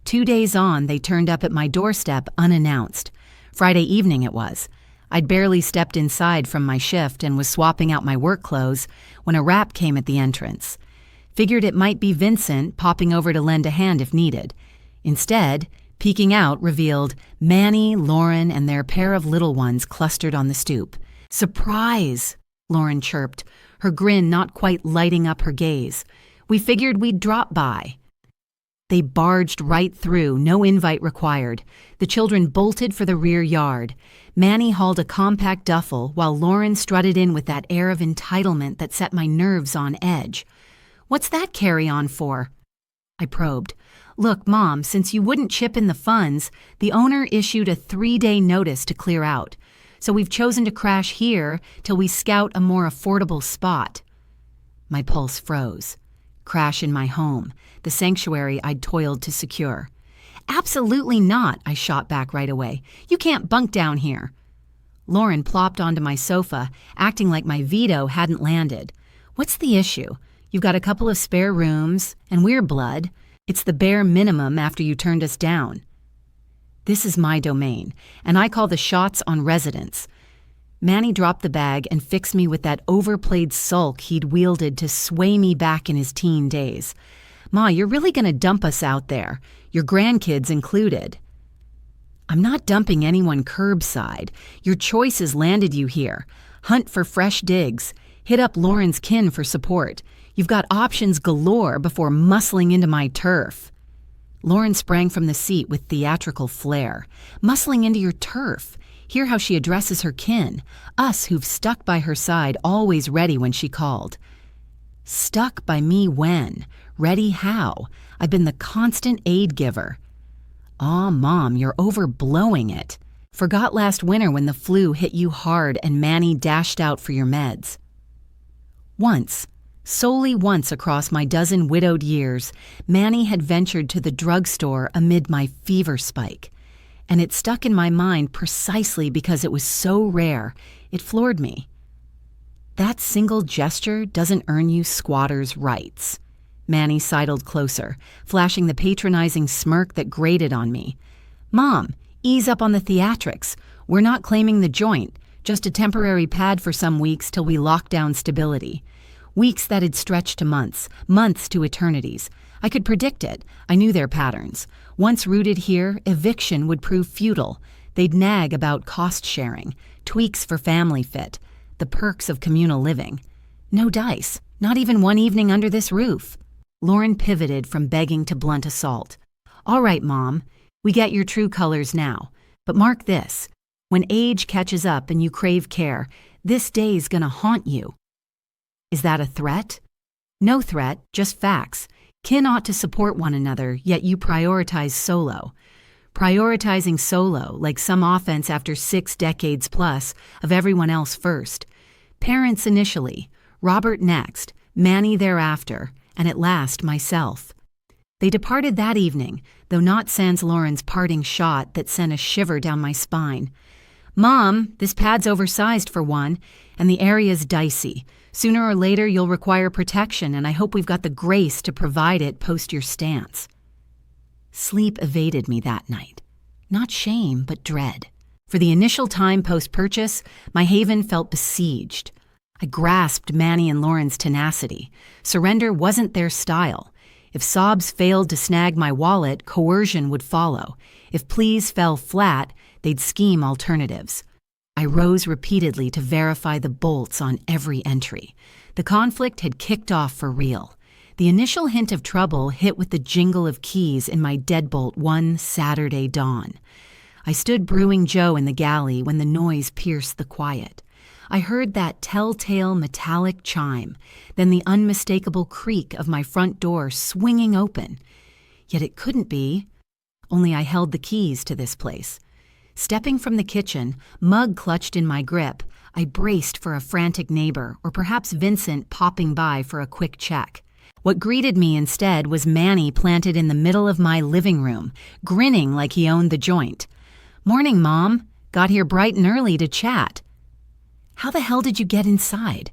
2 days on, they turned up at my doorstep unannounced. Friday evening it was. I'd barely stepped inside from my shift and was swapping out my work clothes when a rap came at the entrance. Figured it might be Vincent popping over to lend a hand if needed. Instead, peeking out revealed Manny, Lauren, and their pair of little ones clustered on the stoop. "Surprise!" Lauren chirped, her grin not quite lighting up her gaze. "We figured we'd drop by." They barged right through, no invite required. The children bolted for the rear yard. Manny hauled a compact duffel while Lauren strutted in with that air of entitlement that set my nerves on edge. "What's that carry-on for?" I probed. "Look, Mom, since you wouldn't chip in the funds, the owner issued a 3-day notice to clear out. So we've chosen to crash here till we scout a more affordable spot." My pulse froze. Crash in my home, the sanctuary I'd toiled to secure. "Absolutely not," I shot back right away. "You can't bunk down here." Lauren plopped onto my sofa, acting like my veto hadn't landed. "What's the issue? You've got a couple of spare rooms, and we're blood. It's the bare minimum after you turned us down." This is my domain, and I call the shots on residents. Manny dropped the bag and fixed me with that overplayed sulk he'd wielded to sway me back in his teen days. "Ma, you're really gonna dump us out there, your grandkids included." "I'm not dumping anyone curbside. Your choices landed you here. Hunt for fresh digs. Hit up Lauren's kin for support. You've got options galore before muscling into my turf." Lauren sprang from the seat with theatrical flair. "Muscling into your turf. Hear how she addresses her kin, us who've stuck by her side, always ready when she called." "Stuck by me when? Ready how? I've been the constant aid giver." "Aw, Mom, you're overblowing it. Forgot last winter when the flu hit you hard and Manny dashed out for your meds." Once, solely once across my dozen widowed years, Manny had ventured to the drugstore amid my fever spike. And it stuck in my mind precisely because it was so rare, it floored me. "That single gesture doesn't earn you squatter's rights." Manny sidled closer, flashing the patronizing smirk that grated on me. "Mom, ease up on the theatrics. We're not claiming the joint, just a temporary pad for some weeks till we lock down stability." Weeks that'd stretch to months, months to eternities. I could predict it. I knew their patterns. Once rooted here, eviction would prove futile. They'd nag about cost sharing, tweaks for family fit, the perks of communal living. No dice, not even one evening under this roof. Lauren pivoted from begging to blunt assault. "All right, Mom, we get your true colors now. But mark this, when age catches up and you crave care, this day's gonna haunt you." Is that a threat? No threat, just facts. Kin ought to support one another, yet you prioritize solo. Prioritizing solo, like some offense after 6 decades plus, of everyone else first. Parents initially, Robert next, Manny thereafter, and at last myself. They departed that evening, though not sans Lauren's parting shot that sent a shiver down my spine. "Mom, this pad's oversized for one, and the area's dicey. Sooner or later you'll require protection, and I hope we've got the grace to provide it post your stance." Sleep evaded me that night. Not shame, but dread. For the initial time post-purchase, my haven felt besieged. I grasped Manny and Lauren's tenacity. Surrender wasn't their style. If sobs failed to snag my wallet, coercion would follow. If pleas fell flat, they'd scheme alternatives. I rose repeatedly to verify the bolts on every entry. The conflict had kicked off for real. The initial hint of trouble hit with the jingle of keys in my deadbolt one Saturday dawn. I stood brewing Joe in the galley when the noise pierced the quiet. I heard that telltale metallic chime, then the unmistakable creak of my front door swinging open. Yet it couldn't be. Only I held the keys to this place. Stepping from the kitchen, mug clutched in my grip, I braced for a frantic neighbor or perhaps Vincent popping by for a quick check. What greeted me instead was Manny planted in the middle of my living room, grinning like he owned the joint. "Morning, Mom. Got here bright and early to chat." "How the hell did you get inside?"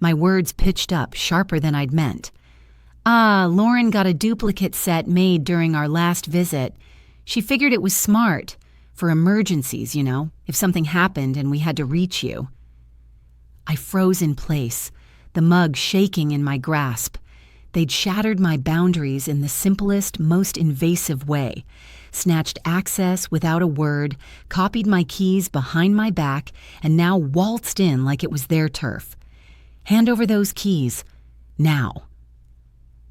My words pitched up, sharper than I'd meant. Lauren got a duplicate set made during our last visit. She figured it was smart. For emergencies, you know, if something happened and we had to reach you." I froze in place, the mug shaking in my grasp. They'd shattered my boundaries in the simplest, most invasive way, snatched access without a word, copied my keys behind my back, and now waltzed in like it was their turf. "Hand over those keys. Now."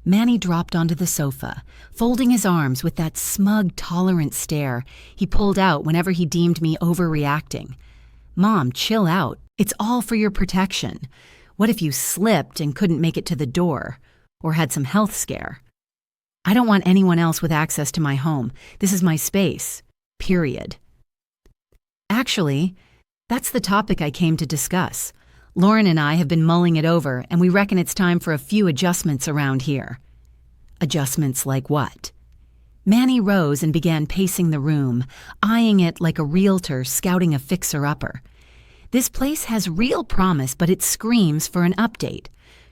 Manny dropped onto the sofa, folding his arms with that smug, tolerant stare he pulled out whenever he deemed me overreacting. "Mom, chill out. It's all for your protection. What if you slipped and couldn't make it to the door? Or had some health scare? I don't want anyone else with access to my home. This is my space. Period." Actually, that's the topic I came to discuss. Lauren and I have been mulling it over, and we reckon it's time for a few adjustments around here. Adjustments like what? Manny rose and began pacing the room, eyeing it like a realtor scouting a fixer-upper. "This place has real promise, but it screams for an update.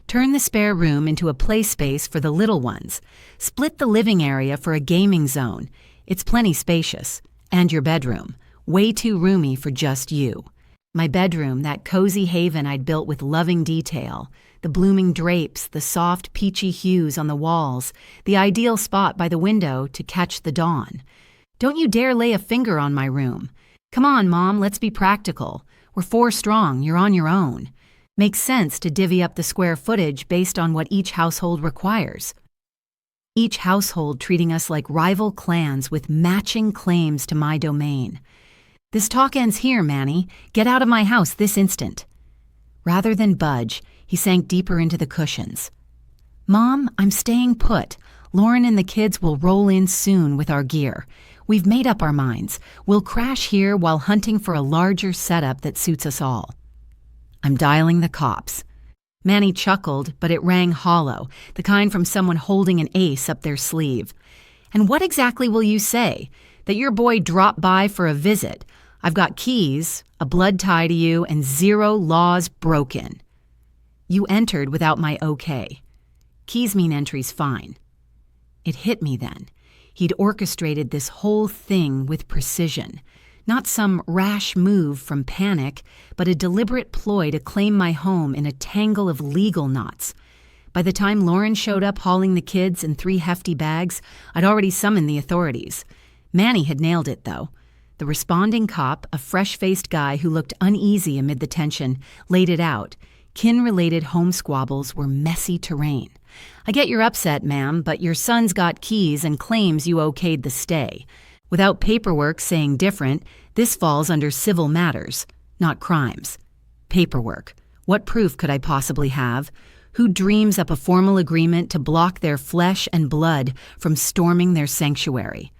Turn the spare room into a play space for the little ones. Split the living area for a gaming zone. It's plenty spacious. And your bedroom. Way too roomy for just you. My bedroom, that cozy haven I'd built with loving detail, the blooming drapes, the soft peachy hues on the walls, the ideal spot by the window to catch the dawn. Don't you dare lay a finger on my room. Come on, Mom, let's be practical. We're 4 strong, you're on your own. Makes sense to divvy up the square footage based on what each household requires. Each household treating us like rival clans with matching claims to my domain. This talk ends here, Manny. Get out of my house this instant. Rather than budge, he sank deeper into the cushions. Mom, I'm staying put. Lauren and the kids will roll in soon with our gear. We've made up our minds. We'll crash here while hunting for a larger setup that suits us all. I'm dialing the cops. Manny chuckled, but it rang hollow, the kind from someone holding an ace up their sleeve. And what exactly will you say? That your boy dropped by for a visit. I've got keys, a blood tie to you, and 0 laws broken. You entered without my okay. Keys mean entry's fine. It hit me then. He'd orchestrated this whole thing with precision. Not some rash move from panic, but a deliberate ploy to claim my home in a tangle of legal knots. By the time Lauren showed up hauling the kids in 3 hefty bags, I'd already summoned the authorities. Manny had nailed it, though. The responding cop, a fresh-faced guy who looked uneasy amid the tension, laid it out. Kin-related home squabbles were messy terrain. I get you're upset, ma'am, but your son's got keys and claims you okayed the stay. Without paperwork saying different, this falls under civil matters, not crimes. Paperwork. What proof could I possibly have? Who dreams up a formal agreement to block their flesh and blood from storming their sanctuary?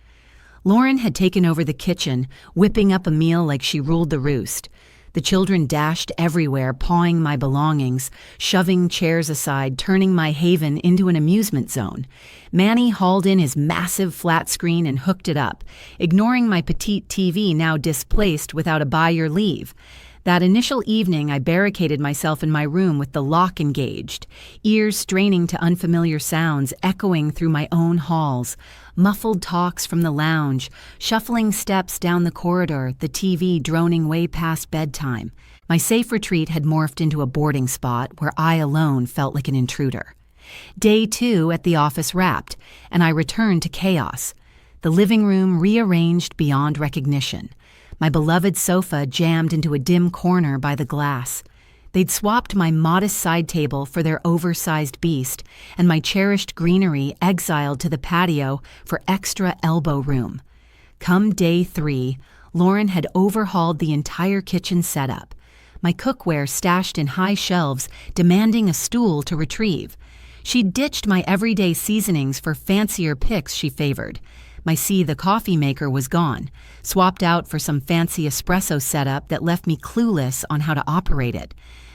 Lauren had taken over the kitchen, whipping up a meal like she ruled the roost. The children dashed everywhere, pawing my belongings, shoving chairs aside, turning my haven into an amusement zone. Manny hauled in his massive flat screen and hooked it up, ignoring my petite TV now displaced without a by your leave. That initial evening, I barricaded myself in my room with the lock engaged, ears straining to unfamiliar sounds echoing through my own halls, muffled talks from the lounge, shuffling steps down the corridor, the TV droning way past bedtime. My safe retreat had morphed into a boarding spot where I alone felt like an intruder. Day 2 at the office wrapped, and I returned to chaos. The living room rearranged beyond recognition. My beloved sofa jammed into a dim corner by the glass. They'd swapped my modest side table for their oversized beast, and my cherished greenery exiled to the patio for extra elbow room. Come day 3, Lauren had overhauled the entire kitchen setup. My cookware stashed in high shelves, demanding a stool to retrieve. She'd ditched my everyday seasonings for fancier picks she favored. My the coffee maker was gone, swapped out for some fancy espresso setup that left me clueless on how to operate it.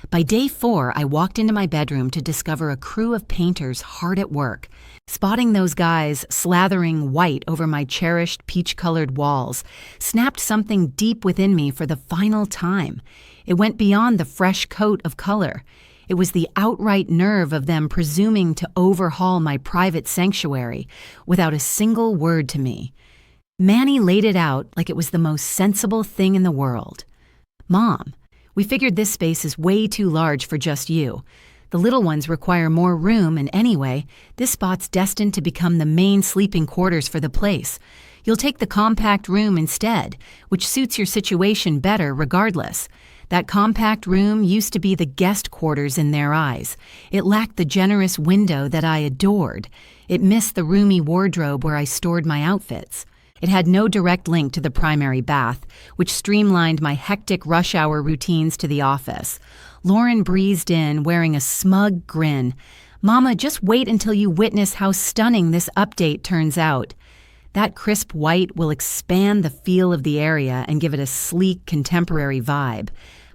By day 4, I walked into my bedroom to discover a crew of painters hard at work. Spotting those guys slathering white over my cherished peach-colored walls snapped something deep within me for the final time. It went beyond the fresh coat of color. It was the outright nerve of them presuming to overhaul my private sanctuary without a single word to me. Manny laid it out like it was the most sensible thing in the world. Mom, we figured this space is way too large for just you. The little ones require more room, and anyway, this spot's destined to become the main sleeping quarters for the place. You'll take the compact room instead, which suits your situation better regardless. That compact room used to be the guest quarters in their eyes. It lacked the generous window that I adored. It missed the roomy wardrobe where I stored my outfits. It had no direct link to the primary bath, which streamlined my hectic rush hour routines to the office. Lauren breezed in, wearing a smug grin. Mama, just wait until you witness how stunning this update turns out. That crisp white will expand the feel of the area and give it a sleek, contemporary vibe.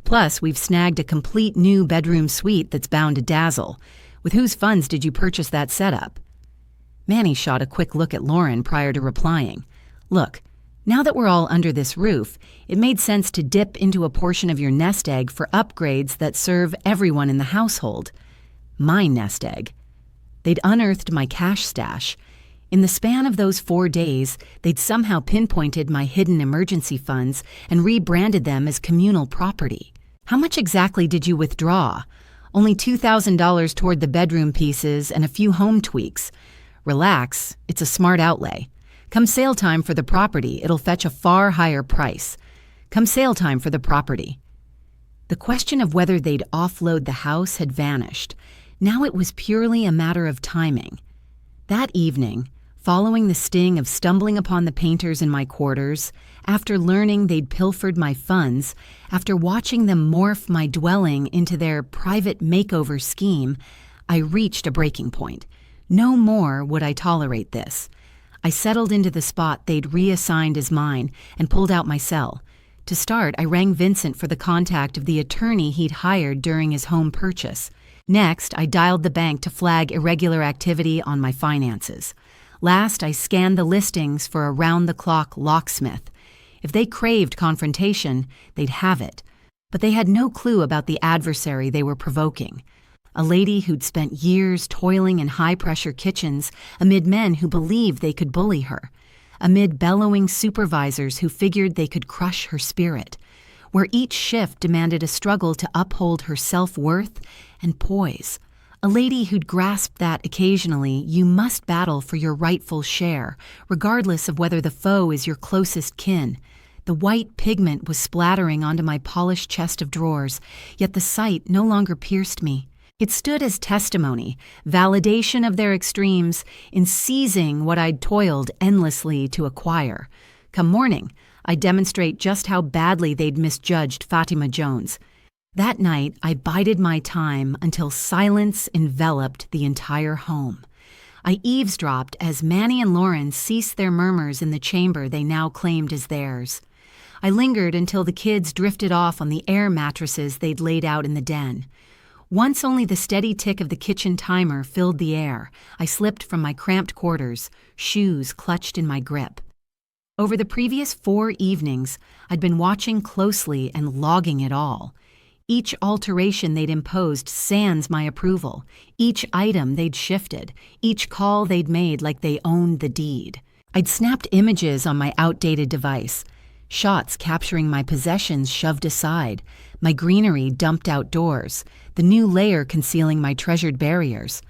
Plus, we've snagged a complete new bedroom suite that's bound to dazzle. With whose funds did you purchase that setup? Manny shot a quick look at Lauren prior to replying. Look, now that we're all under this roof, it made sense to dip into a portion of your nest egg for upgrades that serve everyone in the household. My nest egg. They'd unearthed my cash stash. In the span of those 4 days, they'd somehow pinpointed my hidden emergency funds and rebranded them as communal property. How much exactly did you withdraw? Only $2,000 toward the bedroom pieces and a few home tweaks. Relax, it's a smart outlay. Come sale time for the property, it'll fetch a far higher price. Come sale time for the property. The question of whether they'd offload the house had vanished. Now it was purely a matter of timing. That evening, following the sting of stumbling upon the painters in my quarters, after learning they'd pilfered my funds, after watching them morph my dwelling into their private makeover scheme, I reached a breaking point. No more would I tolerate this. I settled into the spot they'd reassigned as mine and pulled out my cell. To start, I rang Vincent for the contact of the attorney he'd hired during his home purchase. Next, I dialed the bank to flag irregular activity on my finances. Last, I scanned the listings for a round-the-clock locksmith. If they craved confrontation, they'd have it. But they had no clue about the adversary they were provoking. A lady who'd spent years toiling in high-pressure kitchens amid men who believed they could bully her. Amid bellowing supervisors who figured they could crush her spirit. Where each shift demanded a struggle to uphold her self-worth and poise. A lady who'd grasped that occasionally you must battle for your rightful share, regardless of whether the foe is your closest kin. The white pigment was splattering onto my polished chest of drawers, yet the sight no longer pierced me. It stood as testimony, validation of their extremes in seizing what I'd toiled endlessly to acquire. Come morning, I'd demonstrate just how badly they'd misjudged Fatima Jones. That night, I bided my time until silence enveloped the entire home. I eavesdropped as Manny and Lauren ceased their murmurs in the chamber they now claimed as theirs. I lingered until the kids drifted off on the air mattresses they'd laid out in the den. Once only the steady tick of the kitchen timer filled the air, I slipped from my cramped quarters, shoes clutched in my grip. Over the previous 4 evenings, I'd been watching closely and logging it all. Each alteration they'd imposed sans my approval, each item they'd shifted, each call they'd made like they owned the deed. I'd snapped images on my outdated device, shots capturing my possessions shoved aside, my greenery dumped outdoors, the new layer concealing my treasured barriers.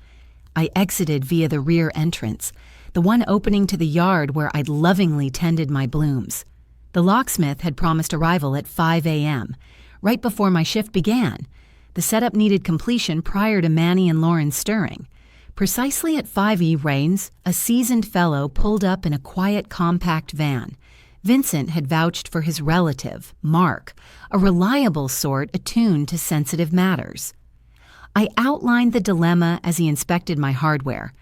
I exited via the rear entrance, the one opening to the yard where I'd lovingly tended my blooms. The locksmith had promised arrival at 5 a.m., right before my shift began. The setup needed completion prior to Manny and Lauren stirring. Precisely at 5 Rains, a seasoned fellow pulled up in a quiet, compact van. Vincent had vouched for his relative, Mark, a reliable sort attuned to sensitive matters. I outlined the dilemma as he inspected my hardware.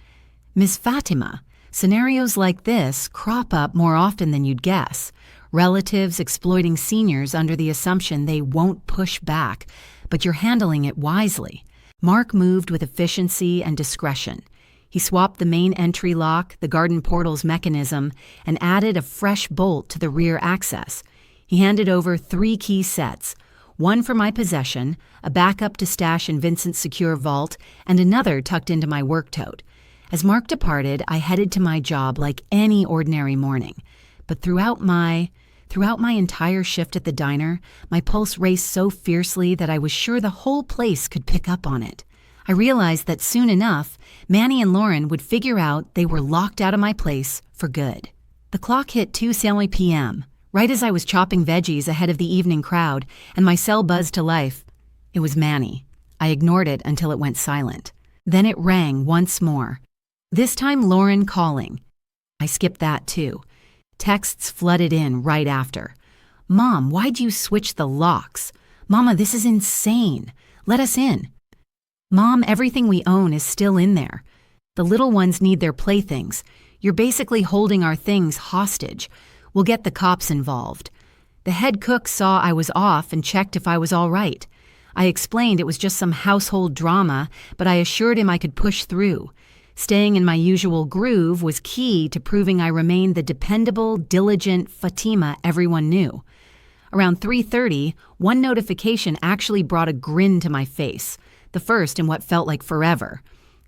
Miss Fatima, scenarios like this crop up more often than you'd guess. Relatives exploiting seniors under the assumption they won't push back, but you're handling it wisely. Mark moved with efficiency and discretion. He swapped the main entry lock, the garden portal's mechanism, and added a fresh bolt to the rear access. He handed over 3 key sets, one for my possession, a backup to stash in Vincent's secure vault, and another tucked into my work tote. As Mark departed, I headed to my job like any ordinary morning. But throughout my entire shift at the diner, my pulse raced so fiercely that I was sure the whole place could pick up on it. I realized that soon enough, Manny and Lauren would figure out they were locked out of my place for good. The clock hit 2 p.m., right as I was chopping veggies ahead of the evening crowd, and my cell buzzed to life. It was Manny. I ignored it until it went silent. Then it rang once more. This time Lauren calling. I skipped that too. Texts flooded in right after. "Mom, why'd you switch the locks? Mama, this is insane. Let us in." "Mom, everything we own is still in there. The little ones need their playthings. You're basically holding our things hostage. We'll get the cops involved." The head cook saw I was off and checked if I was all right. I explained it was just some household drama, but I assured him I could push through. Staying in my usual groove was key to proving I remained the dependable, diligent Fatima everyone knew. Around 3:30, one notification actually brought a grin to my face, the first in what felt like forever.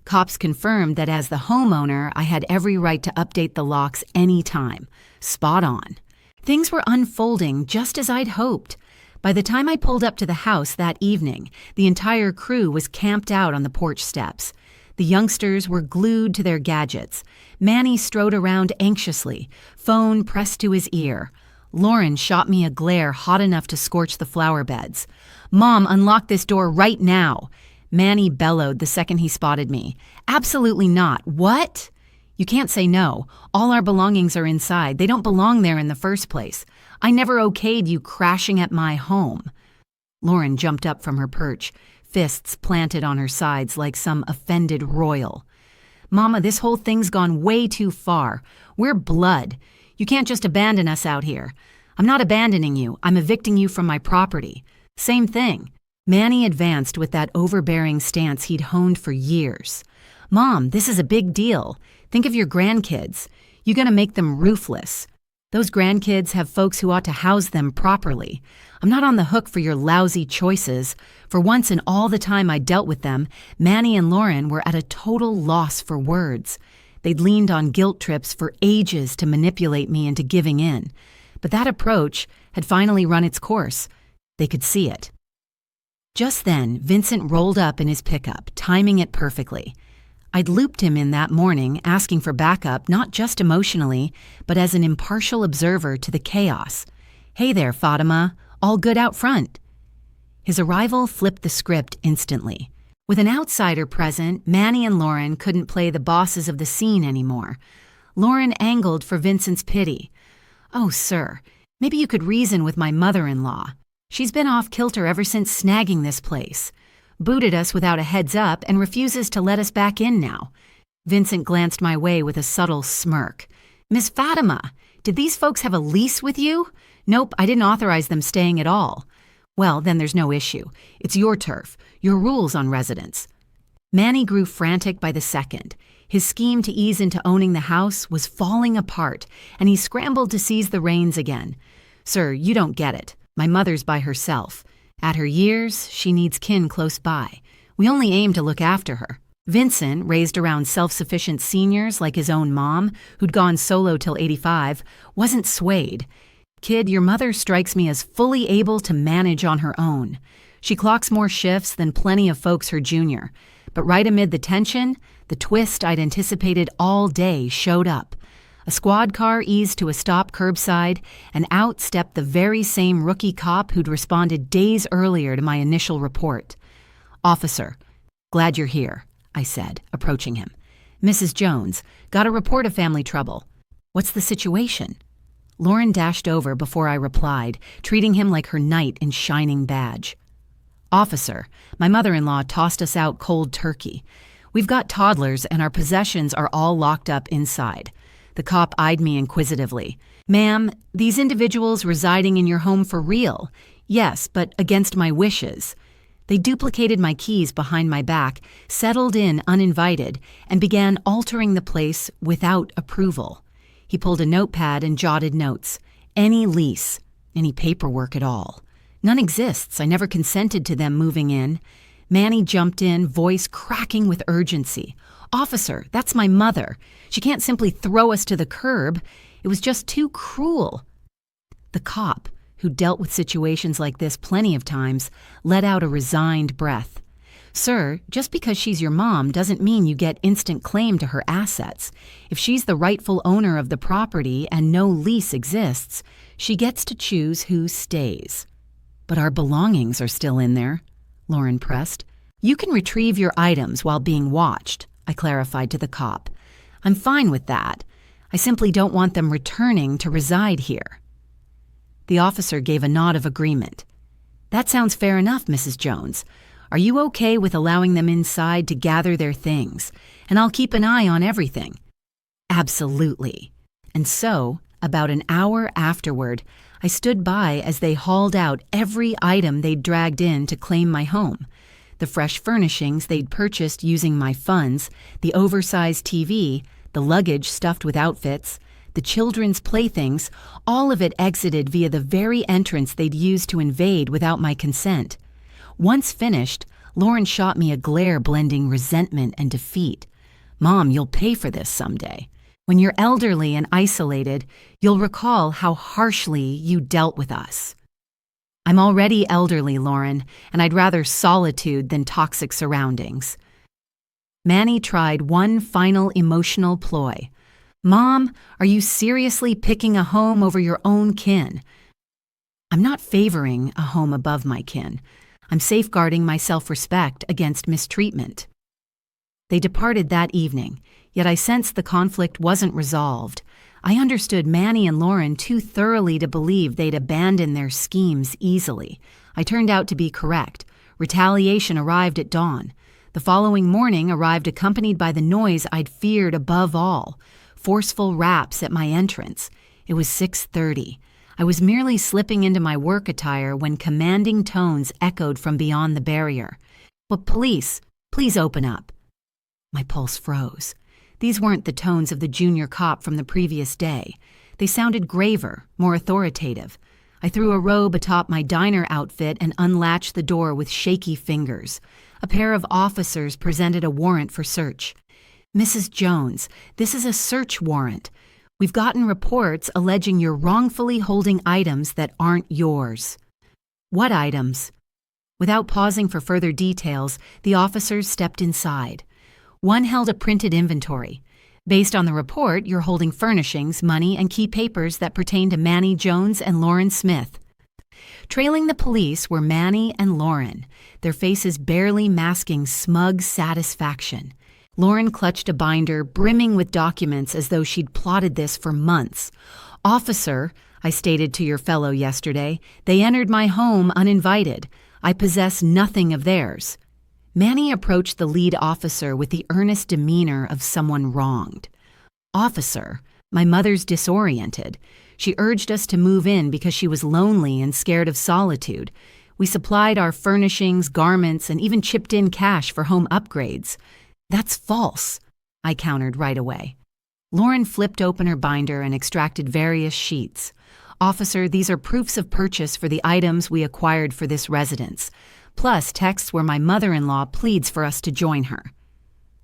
Cops confirmed that as the homeowner, I had every right to update the locks any time. Spot on. Things were unfolding just as I'd hoped. By the time I pulled up to the house that evening, the entire crew was camped out on the porch steps. The youngsters were glued to their gadgets. Manny strode around anxiously, phone pressed to his ear. Lauren shot me a glare hot enough to scorch the flower beds. "Mom, unlock this door right now." Manny bellowed the second he spotted me. "Absolutely not. What?" "You can't say no. All our belongings are inside. They don't belong there in the first place. I never okayed you crashing at my home." Lauren jumped up from her perch, fists planted on her sides like some offended royal. "Mama, this whole thing's gone way too far. We're blood. You can't just abandon us out here. I'm not abandoning you. I'm evicting you from my property. Same thing." Manny advanced with that overbearing stance he'd honed for years. "Mom, this is a big deal. Think of your grandkids. You're gonna make them roofless. Those grandkids have folks who ought to house them properly. I'm not on the hook for your lousy choices." For once in all the time I dealt with them, Manny and Lauren were at a total loss for words. They'd leaned on guilt trips for ages to manipulate me into giving in. But that approach had finally run its course. They could see it. Just then, Vincent rolled up in his pickup, timing it perfectly. I'd looped him in that morning, asking for backup not just emotionally, but as an impartial observer to the chaos. "Hey there, Fatima. All good out front?" His arrival flipped the script instantly. With an outsider present, Manny and Lauren couldn't play the bosses of the scene anymore. Lauren angled for Vincent's pity. "Oh, sir, maybe you could reason with my mother-in-law. She's been off kilter ever since snagging this place. Booted us without a heads up and refuses to let us back in now." Vincent glanced my way with a subtle smirk. "Miss Fatima, did these folks have a lease with you?" "Nope, I didn't authorize them staying at all." "Well, then there's no issue. It's your turf, your rules on residence." Manny grew frantic by the second. His scheme to ease into owning the house was falling apart, and he scrambled to seize the reins again. "Sir, you don't get it. My mother's by herself. At her years, she needs kin close by. We only aim to look after her." Vincent, raised around self-sufficient seniors like his own mom, who'd gone solo till 85, wasn't swayed. "Kid, your mother strikes me as fully able to manage on her own. She clocks more shifts than plenty of folks her junior. But right amid the tension, the twist I'd anticipated all day showed up. A squad car eased to a stop curbside, and out stepped the very same rookie cop who'd responded days earlier to my initial report. "Officer, glad you're here," I said, approaching him. "Mrs. Jones, got a report of family trouble. What's the situation?" Lauren dashed over before I replied, treating him like her knight in shining badge. "Officer, my mother-in-law tossed us out cold turkey. We've got toddlers and our possessions are all locked up inside." The cop eyed me inquisitively. "Ma'am, these individuals residing in your home for real?" "Yes, but against my wishes." They duplicated my keys behind my back, settled in uninvited, and began altering the place without approval. He pulled a notepad and jotted notes. "Any lease, any paperwork at all. None exists. I never consented to them moving in." Manny jumped in, voice cracking with urgency. "Officer, that's my mother. She can't simply throw us to the curb. It was just too cruel." The cop, who dealt with situations like this plenty of times, let out a resigned breath. "Sir, just because she's your mom doesn't mean you get instant claim to her assets. If she's the rightful owner of the property and no lease exists, she gets to choose who stays." "But our belongings are still in there," Lauren pressed. "You can retrieve your items while being watched," I clarified to the cop. "I'm fine with that. I simply don't want them returning to reside here." The officer gave a nod of agreement. "That sounds fair enough, Mrs. Jones. Are you okay with allowing them inside to gather their things? And I'll keep an eye on everything." "Absolutely." And so, about an hour afterward, I stood by as they hauled out every item they'd dragged in to claim my home. The fresh furnishings they'd purchased using my funds, the oversized TV, the luggage stuffed with outfits, the children's playthings, all of it exited via the very entrance they'd used to invade without my consent. Once finished, Lauren shot me a glare blending resentment and defeat. "Mom, you'll pay for this someday. When you're elderly and isolated, you'll recall how harshly you dealt with us." "I'm already elderly, Lauren, and I'd rather solitude than toxic surroundings." Manny tried one final emotional ploy. "Mom, are you seriously picking a home over your own kin?" "I'm not favoring a home above my kin. I'm safeguarding my self-respect against mistreatment." They departed that evening, yet I sensed the conflict wasn't resolved. I understood Manny and Lauren too thoroughly to believe they'd abandon their schemes easily. I turned out to be correct. Retaliation arrived at dawn. The following morning arrived accompanied by the noise I'd feared above all, forceful raps at my entrance. It was 6:30. I was merely slipping into my work attire when commanding tones echoed from beyond the barrier. "But police, please open up." My pulse froze. These weren't the tones of the junior cop from the previous day. They sounded graver, more authoritative. I threw a robe atop my diner outfit and unlatched the door with shaky fingers. A pair of officers presented a warrant for search. "Mrs. Jones, this is a search warrant. We've gotten reports alleging you're wrongfully holding items that aren't yours." "What items?" Without pausing for further details, the officers stepped inside. One held a printed inventory. "Based on the report, you're holding furnishings, money, and key papers that pertain to Manny Jones and Lauren Smith." Trailing the police were Manny and Lauren, their faces barely masking smug satisfaction. Lauren clutched a binder brimming with documents as though she'd plotted this for months. "Officer," I stated to your fellow yesterday, "they entered my home uninvited. I possess nothing of theirs." Manny approached the lead officer with the earnest demeanor of someone wronged. "Officer, my mother's disoriented. She urged us to move in because she was lonely and scared of solitude. We supplied our furnishings, garments, and even chipped in cash for home upgrades." "That's false," I countered right away. Lauren flipped open her binder and extracted various sheets. "Officer, these are proofs of purchase for the items we acquired for this residence, plus texts where my mother-in-law pleads for us to join her."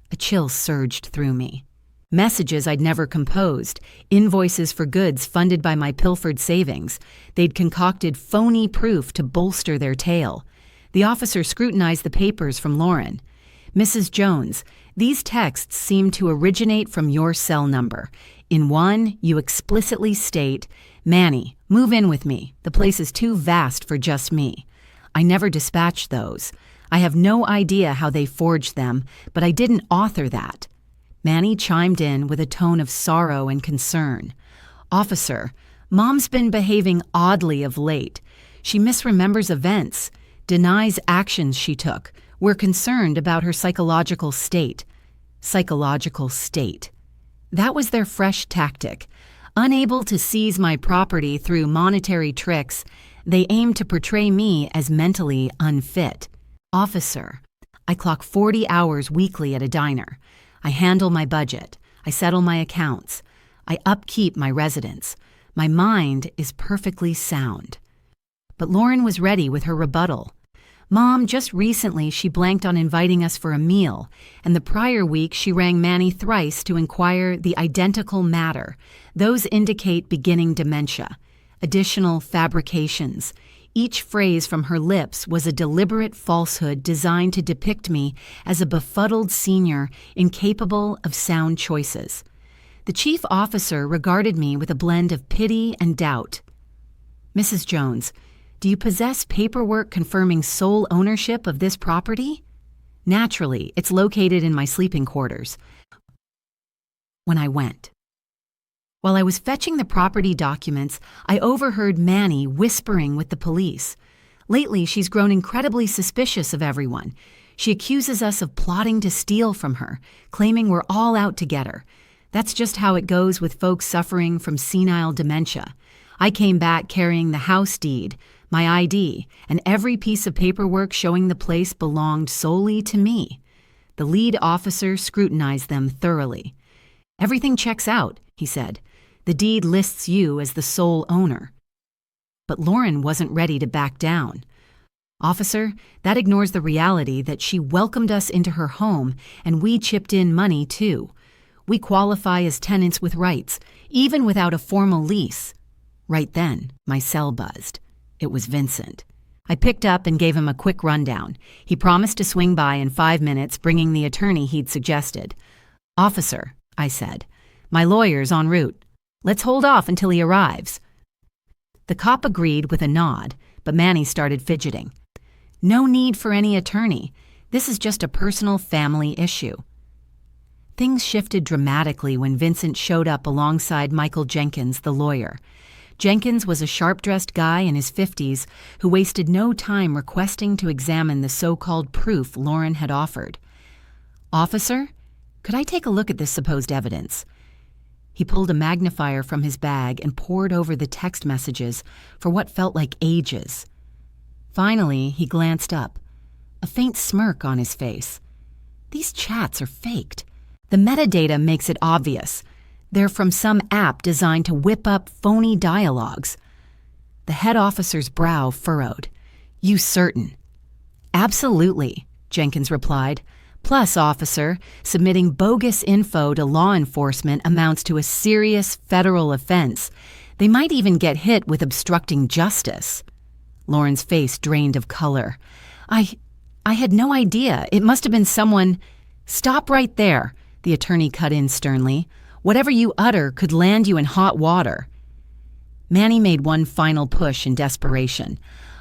A chill surged through me. Messages I'd never composed, invoices for goods funded by my pilfered savings. They'd concocted phony proof to bolster their tale. The officer scrutinized the papers from Lauren. "Mrs. Jones, these texts seem to originate from your cell number. In one, you explicitly state, 'Manny, move in with me. The place is too vast for just me.' I never dispatched those. I have no idea how they forged them, but I didn't author that." Manny chimed in with a tone of sorrow and concern. "Officer, Mom's been behaving oddly of late. She misremembers events, denies actions she took. We're concerned about her psychological state." Psychological state. That was their fresh tactic. Unable to seize my property through monetary tricks, they aimed to portray me as mentally unfit. "Officer, I clock 40 hours weekly at a diner. I handle my budget. I settle my accounts. I upkeep my residence. My mind is perfectly sound." But Lauren was ready with her rebuttal. "Mom, just recently she blanked on inviting us for a meal, and the prior week she rang Manny thrice to inquire the identical matter. Those indicate beginning dementia. Additional fabrications. Each phrase from her lips was a deliberate falsehood designed to depict me as a befuddled senior incapable of sound choices." The chief officer regarded me with a blend of pity and doubt. "Mrs. Jones, do you possess paperwork confirming sole ownership of this property?" "Naturally, it's located in my sleeping quarters." When I went. While I was fetching the property documents, I overheard Manny whispering with the police. Lately, she's grown incredibly suspicious of everyone. She accuses us of plotting to steal from her, claiming we're all out to get her. That's just how it goes with folks suffering from senile dementia. I came back carrying the house deed, my ID, and every piece of paperwork showing the place belonged solely to me. The lead officer scrutinized them thoroughly. "Everything checks out," he said. "The deed lists you as the sole owner." But Lauren wasn't ready to back down. Officer, that ignores the reality that she welcomed us into her home and we chipped in money too. We qualify as tenants with rights, even without a formal lease. Right then, my cell buzzed. It was Vincent. I picked up and gave him a quick rundown. He promised to swing by in 5 minutes, bringing the attorney he'd suggested. Officer, I said, my lawyer's en route. Let's hold off until he arrives. The cop agreed with a nod, but Manny started fidgeting. No need for any attorney. This is just a personal family issue. Things shifted dramatically when Vincent showed up alongside Michael Jenkins, the lawyer. Jenkins was a sharp-dressed guy in his 50s who wasted no time requesting to examine the so-called proof Lauren had offered. Officer, could I take a look at this supposed evidence? He pulled a magnifier from his bag and pored over the text messages for what felt like ages. Finally, he glanced up, a faint smirk on his face. These chats are faked. The metadata makes it obvious. They're from some app designed to whip up phony dialogues. The head officer's brow furrowed. You certain? Absolutely, Jenkins replied. Plus, officer, submitting bogus info to law enforcement amounts to a serious federal offense. They might even get hit with obstructing justice. Lauren's face drained of color. I had no idea. It must have been someone... Stop right there, the attorney cut in sternly. Whatever you utter could land you in hot water. Manny made one final push in desperation.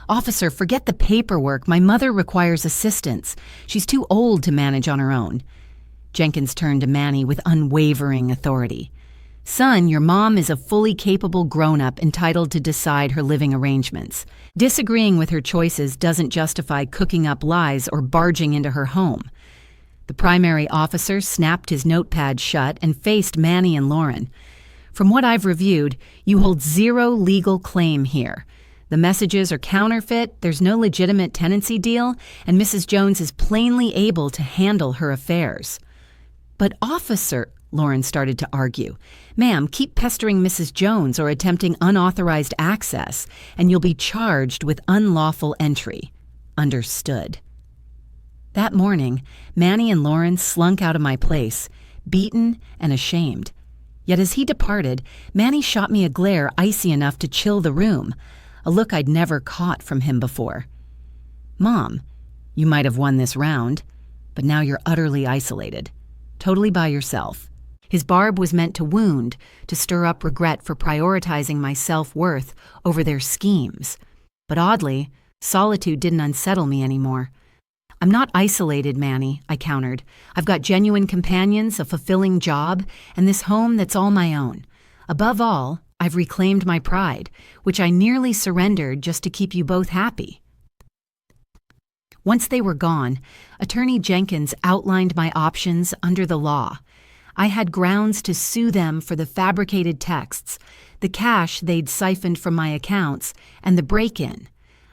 Officer, forget the paperwork. My mother requires assistance. She's too old to manage on her own. Jenkins turned to Manny with unwavering authority. Son, your mom is a fully capable grown-up entitled to decide her living arrangements. Disagreeing with her choices doesn't justify cooking up lies or barging into her home. The primary officer snapped his notepad shut and faced Manny and Lauren. From what I've reviewed, you hold zero legal claim here. The messages are counterfeit, there's no legitimate tenancy deal, and Mrs. Jones is plainly able to handle her affairs. But officer, Lauren started to argue, ma'am, keep pestering Mrs. Jones or attempting unauthorized access, and you'll be charged with unlawful entry. Understood. That morning, Manny and Lauren slunk out of my place, beaten and ashamed. Yet as he departed, Manny shot me a glare icy enough to chill the room, a look I'd never caught from him before. Mom, you might have won this round, but now you're utterly isolated, totally by yourself. His barb was meant to wound, to stir up regret for prioritizing my self-worth over their schemes. But oddly, solitude didn't unsettle me anymore. I'm not isolated, Manny, I countered. I've got genuine companions, a fulfilling job, and this home that's all my own. Above all, I've reclaimed my pride, which I nearly surrendered just to keep you both happy. Once they were gone, Attorney Jenkins outlined my options under the law. I had grounds to sue them for the fabricated texts, the cash they'd siphoned from my accounts, and the break-in.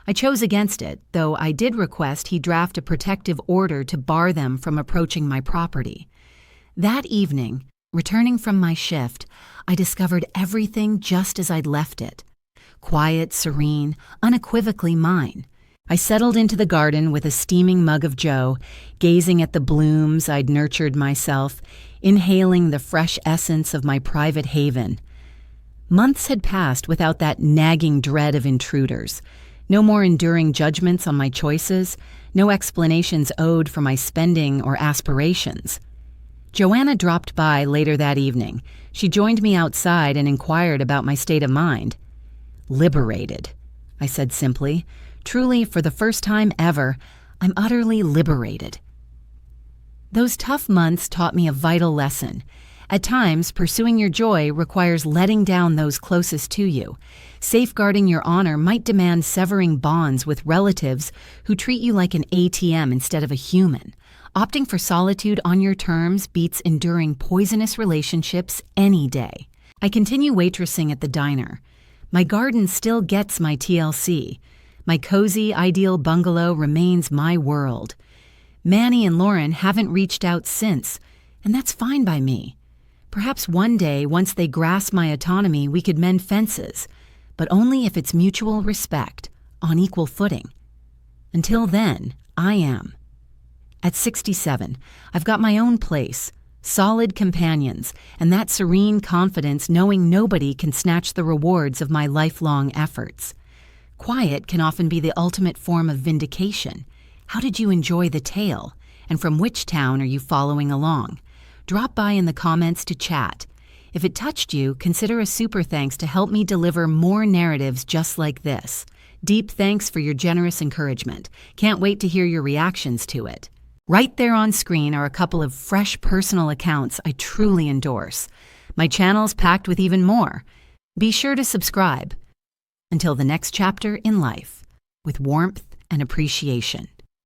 I chose against it, though I did request he draft a protective order to bar them from approaching my property. That evening, returning from my shift, I discovered everything just as I'd left it. Quiet, serene, unequivocally mine. I settled into the garden with a steaming mug of joe, gazing at the blooms I'd nurtured myself, inhaling the fresh essence of my private haven. Months had passed without that nagging dread of intruders. No more enduring judgments on my choices, no explanations owed for my spending or aspirations. Joanna dropped by later that evening. She joined me outside and inquired about my state of mind. Liberated, I said simply. Truly, for the first time ever, I'm utterly liberated. Those tough months taught me a vital lesson. At times, pursuing your joy requires letting down those closest to you. Safeguarding your honor might demand severing bonds with relatives who treat you like an ATM instead of a human. Opting for solitude on your terms beats enduring poisonous relationships any day. I continue waitressing at the diner. My garden still gets my TLC. My cozy, ideal bungalow remains my world. Manny and Lauren haven't reached out since, and that's fine by me. Perhaps one day, once they grasp my autonomy, we could mend fences, but only if it's mutual respect, on equal footing. Until then, I am. At 67, I've got my own place, solid companions, and that serene confidence knowing nobody can snatch the rewards of my lifelong efforts. Quiet can often be the ultimate form of vindication. How did you enjoy the tale? And from which town are you following along? Drop by in the comments to chat. If it touched you, consider a super thanks to help me deliver more narratives just like this. Deep thanks for your generous encouragement. Can't wait to hear your reactions to it. Right there on screen are a couple of fresh personal accounts I truly endorse. My channel's packed with even more. Be sure to subscribe. Until the next chapter in life, with warmth and appreciation.